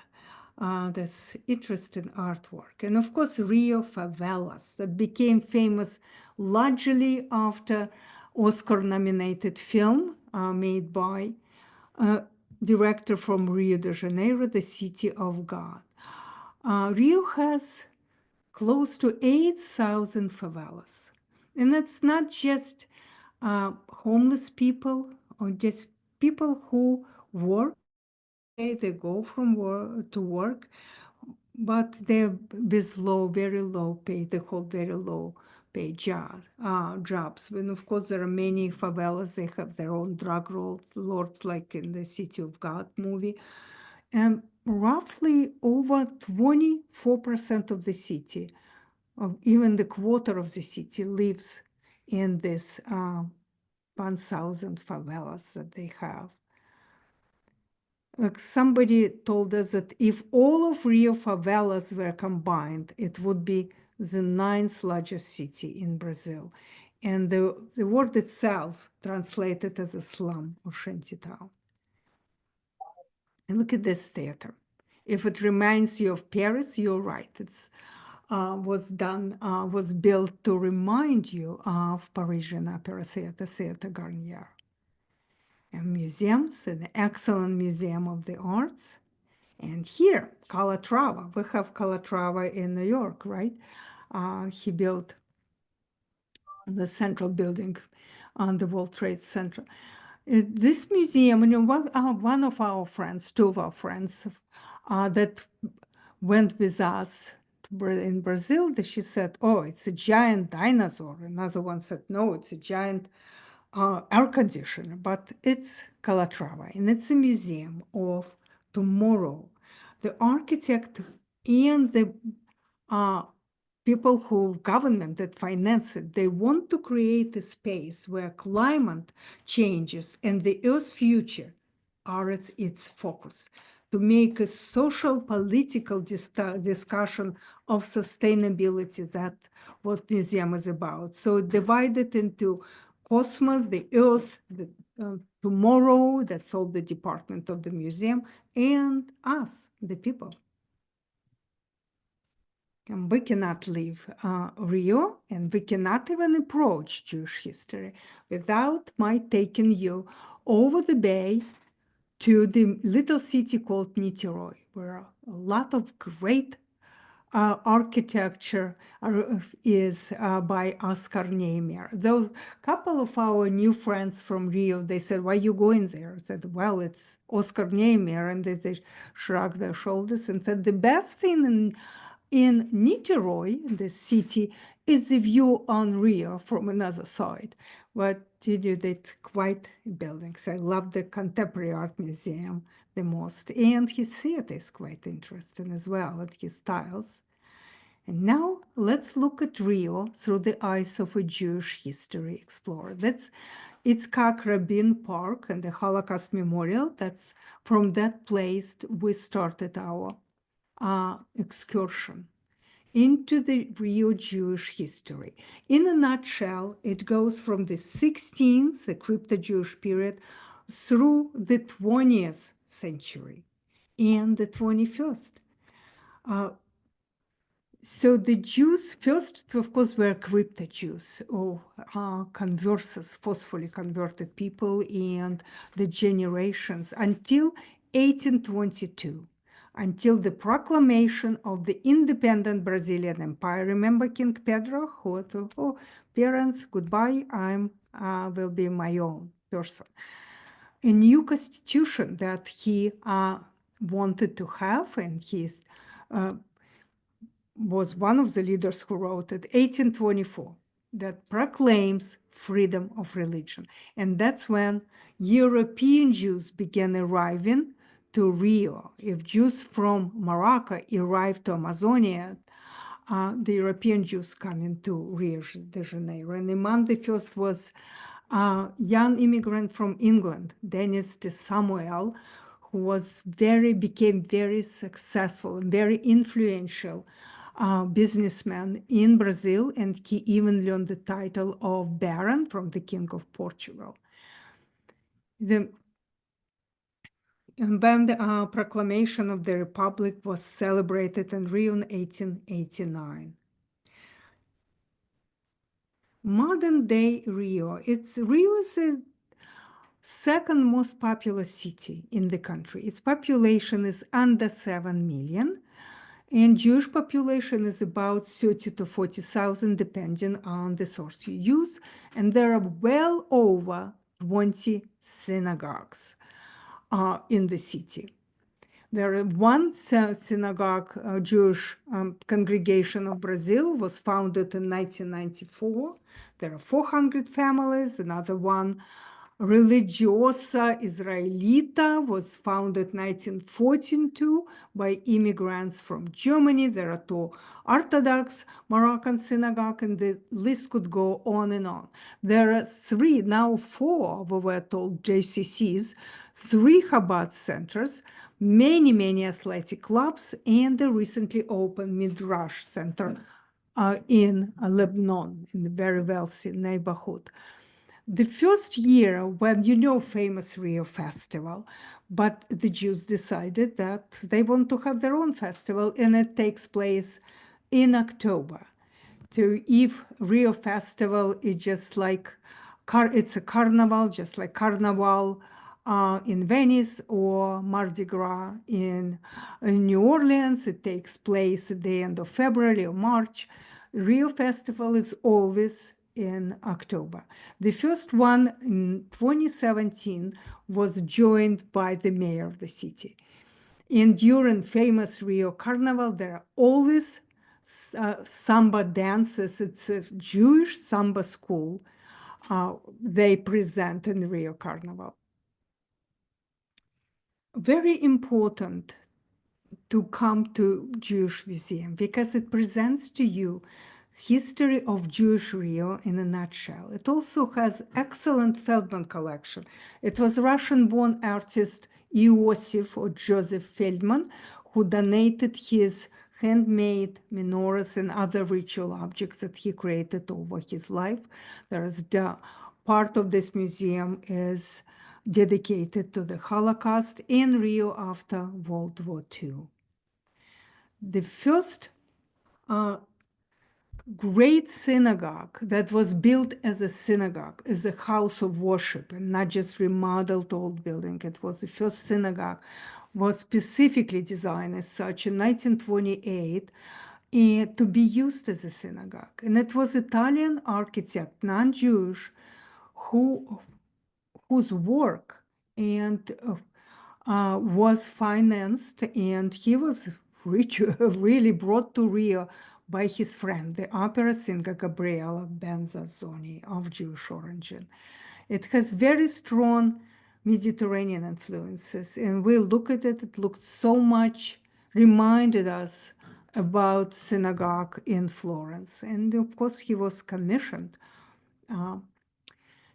This interesting artwork. And of course, Rio favelas that became famous largely after Oscar-nominated film made by director from Rio de Janeiro, the City of God. Rio has close to 8,000 favelas. And it's not just homeless people or just people who work. They go from work to work, but they're with very low pay. They hold very low pay jobs. And of course, there are many favelas. They have their own drug lords, like in the City of God movie. And roughly over 24% of the city, of even the quarter of the city, lives in this 1,000 favelas that they have. Like somebody told us that if all of Rio favelas were combined, it would be the 9th largest city in Brazil. And the word itself translated as a slum or shantytown. And look at this theater. If it reminds you of Paris, you're right. It's was built to remind you of Parisian Opera Theater, Theater Garnier. And museums, an excellent museum of the arts. And here, Calatrava, we have Calatrava in New York, right? He built the central building on the World Trade Center. This museum, you know, one of our friends, two of our friends that went with us in Brazil, she said, oh, it's a giant dinosaur. Another one said, no, it's a giant air conditioner, but it's Calatrava, and it's a museum of tomorrow. The architect and the people who government that finance it, they want to create a space where climate changes and the Earth's future are at its focus, to make a social political discussion of sustainability. That what museum is about. So divided into cosmos, the Earth, the tomorrow, that's all the department of the museum, and us, the people. And we cannot leave Rio, and we cannot even approach Jewish history without my taking you over the bay to the little city called Niterói, where a lot of great architecture is by Oscar Niemeyer. Though a couple of our new friends from Rio, they said, why are you going there? I said, well, it's Oscar Niemeyer. And they shrugged their shoulders and said, the best thing in Niterói, the city, is the view on Rio from another side. But you know, that quite buildings. I love the Contemporary Art Museum the most. And his theater is quite interesting as well, and his styles. And now let's look at Rio through the eyes of a Jewish history explorer. That's Itzhak Rabin Park and the Holocaust Memorial. That's from that place we started our excursion into the Rio Jewish history. In a nutshell, it goes from the 16th, the crypto-Jewish period, through the 20th century and the 21st. So the Jews first, of course, were crypto-Jews, or conversos, forcefully converted people, and the generations until 1822. Until the proclamation of the independent Brazilian Empire. Remember King Pedro, who thought, oh, parents, goodbye, I will be my own person. a new constitution that he wanted to have, and he was one of the leaders who wrote it, 1824, that proclaims freedom of religion. And that's when European Jews began arriving to Rio. If Jews from Morocco arrived to Amazonia, the European Jews coming to Rio de Janeiro. And among the first was a young immigrant from England, Dennis de Samuel, who became very successful and very influential businessman in Brazil, and he even learned the title of Baron from the King of Portugal. And then the proclamation of the Republic was celebrated in Rio in 1889. Modern day Rio. Rio is the second most populous city in the country. Its population is under 7 million. And Jewish population is about 30 to 40,000, depending on the source you use. And there are well over 20 synagogues in the city. There is one synagogue, Jewish congregation of Brazil, was founded in 1994. There are 400 families. Another one, Religiosa Israelita, was founded 1942 by immigrants from Germany. There are 2 Orthodox Moroccan synagogues, and the list could go on and on. There are 3, now 4, we were told, JCCs, 3 Chabad centers, many athletic clubs, and the recently opened Midrash Center in Lebanon, in the very wealthy neighborhood. The first year when, famous Rio Festival, but the Jews decided that they want to have their own festival, and it takes place in October. So if Rio Festival is just like, it's a carnival, just like Carnival in Venice or Mardi Gras in New Orleans, it takes place at the end of February or March. Rio Festival is always in October. The first one in 2017 was joined by the mayor of the city. And during famous Rio Carnival, there are always samba dances. It's a Jewish samba school they present in Rio Carnival. Very important to come to Jewish Museum because it presents to you history of Jewish Rio in a nutshell. It also has excellent Feldman collection. It was Russian-born artist Iosif or Joseph Feldman who donated his handmade menorahs and other ritual objects that he created over his life. There is part of this museum is dedicated to the Holocaust in Rio after World War II. The first great synagogue that was built as a synagogue, as a house of worship, and not just remodeled old building. It was the first synagogue, was specifically designed as such in 1928 to be used as a synagogue. And it was Italian architect, non-Jewish, whose work and was financed, and he was really brought to Rio by his friend, the opera singer Gabriela Benzazzoni of Jewish origin. It has very strong Mediterranean influences, and we look at it, it looked so much, reminded us about synagogue in Florence. And of course, he was commissioned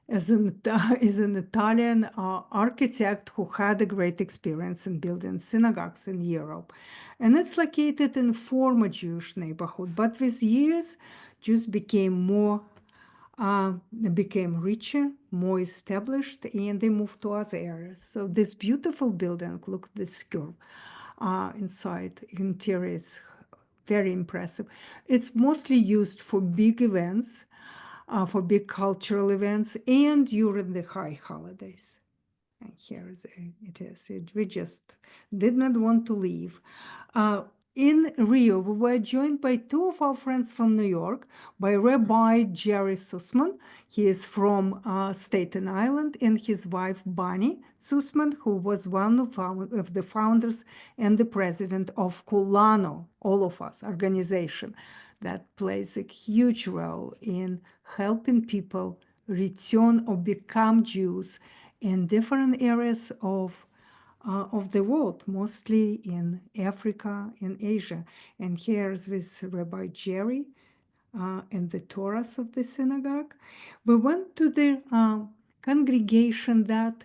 as an Italian architect who had a great experience in building synagogues in Europe. And it's located in a former Jewish neighborhood. But with years, Jews became richer, more established, and they moved to other areas. So this beautiful building, look at this curve inside, interior is very impressive. It's mostly used for big events, for big cultural events, and during the high holidays. And here it is. We just did not want to leave. in Rio, we were joined by two of our friends from New York, by Rabbi Jerry Sussman. He is from Staten Island, and his wife, Bonnie Sussman, who was one of the founders and the president of Kulano, All of Us organization that plays a huge role in helping people return or become Jews in different areas of the world, mostly in Africa and Asia. And here's with Rabbi Jerry and the Torahs of the synagogue. We went to the congregation that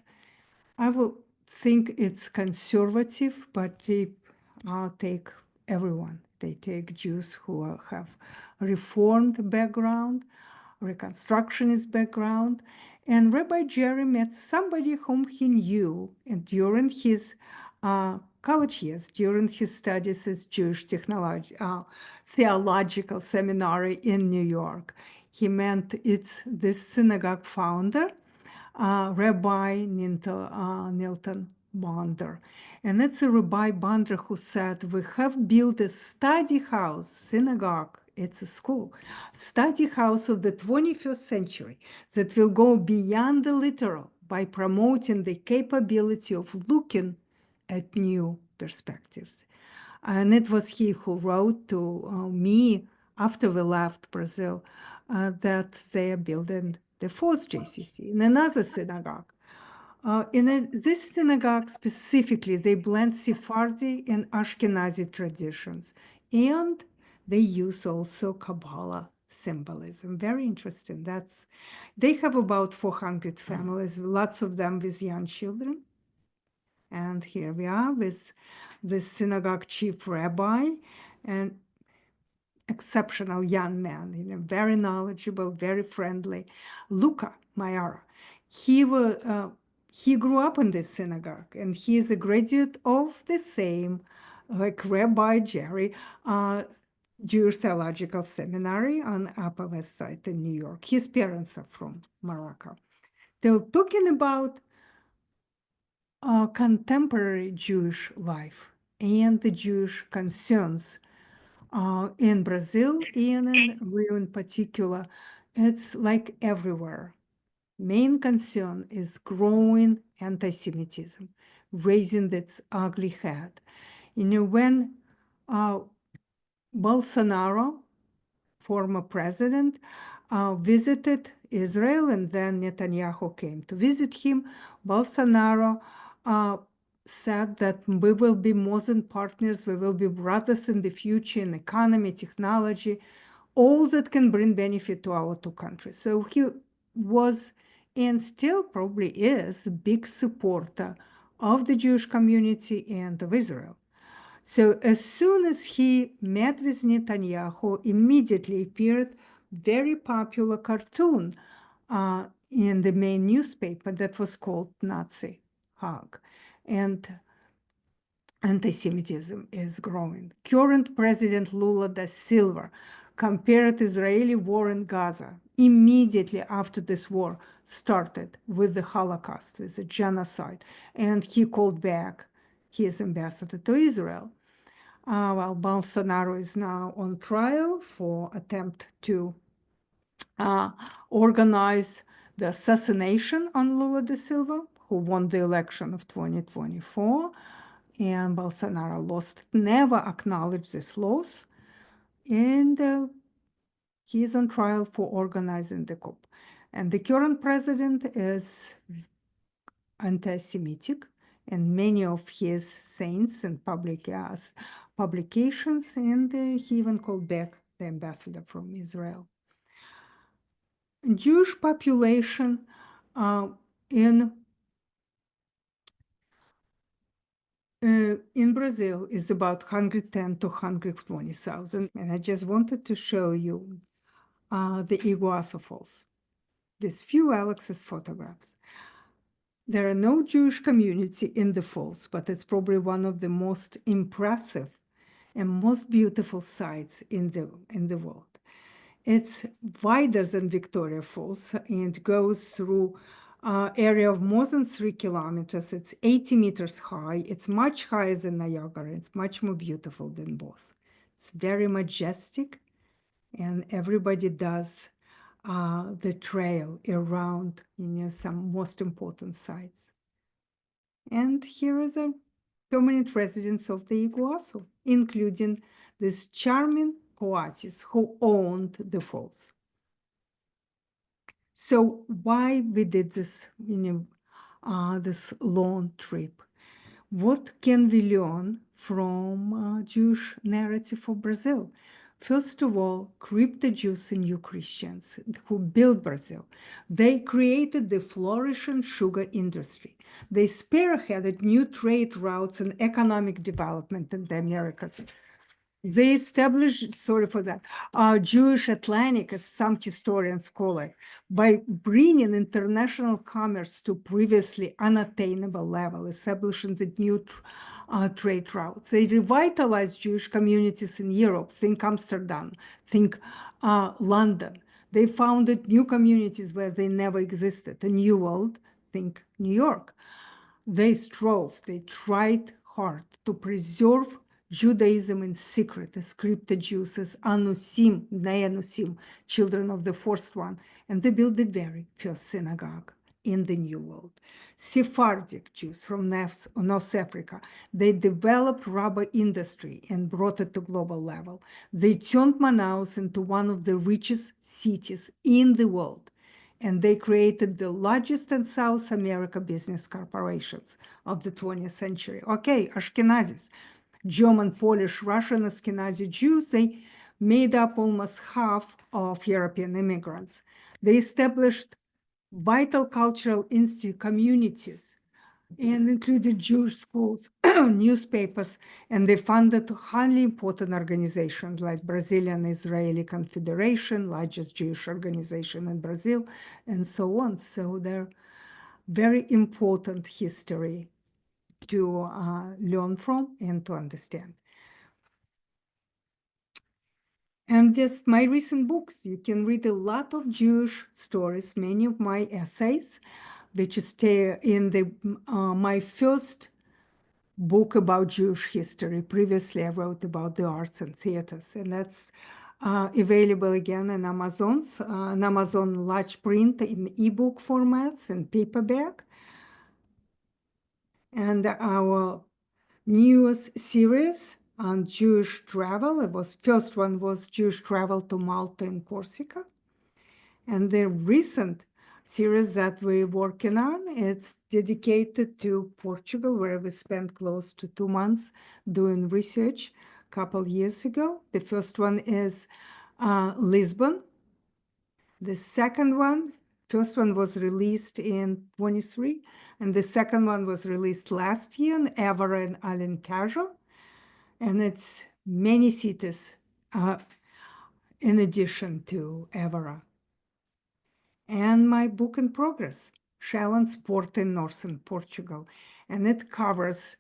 I would think it's conservative, but they take everyone. They take Jews who have Reformed background, Reconstructionist background. And Rabbi Jerry met somebody whom he knew, and during his college years, during his studies as Jewish theological seminary in New York. He met this synagogue founder, Rabbi Nilton Bonder. And it's a Rabbi Bonder who said, we have built a study house, synagogue, it's a school, study house of the 21st century that will go beyond the literal by promoting the capability of looking at new perspectives. And it was he who wrote to me after we left Brazil that they are building the fourth JCC in another synagogue. This synagogue specifically, they blend Sephardi and Ashkenazi traditions, and they use also Kabbalah symbolism. Very interesting. They have about 400 families, lots of them with young children. And here we are with the synagogue chief rabbi and exceptional young man, very knowledgeable, very friendly, Luca Mayara. He grew up in this synagogue, and he is a graduate of the same, like Rabbi Jerry, Jewish Theological Seminary on Upper West Side in New York. His parents are from Morocco. They're talking about contemporary Jewish life and the Jewish concerns in Brazil and in Rio in particular. It's like everywhere. Main concern is growing anti-Semitism, raising its ugly head. When Bolsonaro, former president, visited Israel, and then Netanyahu came to visit him, Bolsonaro said that we will be more than partners, we will be brothers in the future in economy, technology, all that can bring benefit to our two countries. So he was, and still probably is, a big supporter of the Jewish community and of Israel. So as soon as he met with Netanyahu, immediately appeared very popular cartoon in the main newspaper that was called Nazi Hug. And anti-Semitism is growing. Current President Lula da Silva compared Israeli war in Gaza immediately after this war started with the Holocaust, with the genocide, and he called back his ambassador to Israel. While Bolsonaro is now on trial for attempt to organize the assassination on Lula da Silva, who won the election of 2024, and Bolsonaro never acknowledged this loss, and he is on trial for organizing the coup. And the current president is anti-Semitic, and many of his saints and publications, and he even called back the ambassador from Israel. Jewish population in Brazil is about 110 to 120,000, and I just wanted to show you the Iguazu Falls, with few Alex's photographs. There are no Jewish community in the falls, but it's probably one of the most impressive and most beautiful sites in the world. It's wider than Victoria Falls and goes through area of more than 3 kilometers. It's 80 meters high. It's much higher than Niagara. It's much more beautiful than both. It's very majestic, and everybody does the trail around, some most important sites. And here are the permanent residents of the Iguazu, including this charming Coates who owned the falls. So why we did this, this long trip? What can we learn from Jewish narrative of Brazil? First of all, crypto Jews and new Christians who built Brazil. They created the flourishing sugar industry. They spearheaded new trade routes and economic development in the Americas. They established, sorry for that, Jewish Atlantic, as some historians call it, by bringing international commerce to previously unattainable level, establishing the new trade routes. They revitalized Jewish communities in Europe, think Amsterdam, think London. They founded new communities where they never existed, a new world, think New York. They strove, they tried hard to preserve Judaism in secret, as crypto Jews, as Anusim, Bnei Anusim, children of the first one, and they built the very first synagogue in the New World. Sephardic Jews from North Africa, they developed rubber industry and brought it to global level. They turned Manaus into one of the richest cities in the world, and they created the largest in South America business corporations of the 20th century. Okay, Ashkenazis, German, Polish, Russian Ashkenazi Jews, they made up almost half of European immigrants. They established vital cultural communities and included Jewish schools, newspapers, and they funded highly important organizations like Brazilian Israeli Confederation, largest Jewish organization in Brazil, and so on. So they're very important history to learn from and to understand. And just my recent books, you can read a lot of Jewish stories, many of my essays, which stay in the my first book about Jewish history. Previously, I wrote about the arts and theaters, and that's available again in Amazon large print in ebook formats and paperback. And our newest series on Jewish travel, first one was Jewish travel to Malta and Corsica. And the recent series that we're working on, it's dedicated to Portugal, where we spent close to 2 months doing research a couple years ago. The first one is Lisbon. The first one was released in 23, and the second one was released last year in Évora and Alentejo. And it's many cities in addition to Évora. And my book in progress, Shellon's Port in northern Portugal. And it covers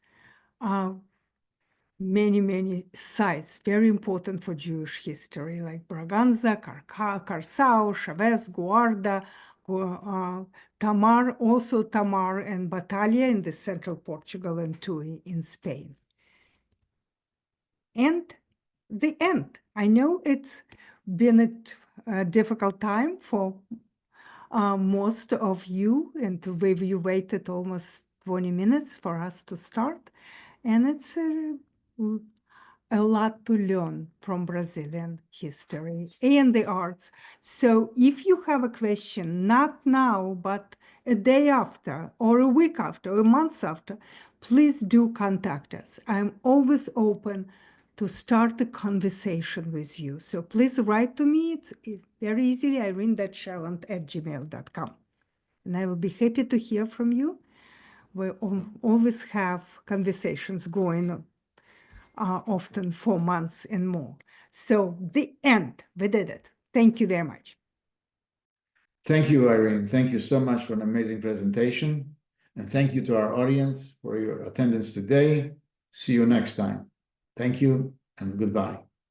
many, many sites, very important for Jewish history, like Braganza, Carçao, Chaves, Guarda, Tamar, also Tamar and Batalha in the central Portugal, and Tui in Spain. And the end. I know it's been a difficult time for most of you, and you waited almost 20 minutes for us to start. And it's a lot to learn from Brazilian history and the arts. So if you have a question, not now, but a day after, or a week after, or a month after, please do contact us. I'm always open to start a conversation with you. So please write to me. It's very easily, irene.shelland@gmail.com. And I will be happy to hear from you. We always have conversations going on, often for months and more. So the end, we did it. Thank you very much. Thank you, Irene. Thank you so much for an amazing presentation. And thank you to our audience for your attendance today. See you next time. Thank you and goodbye.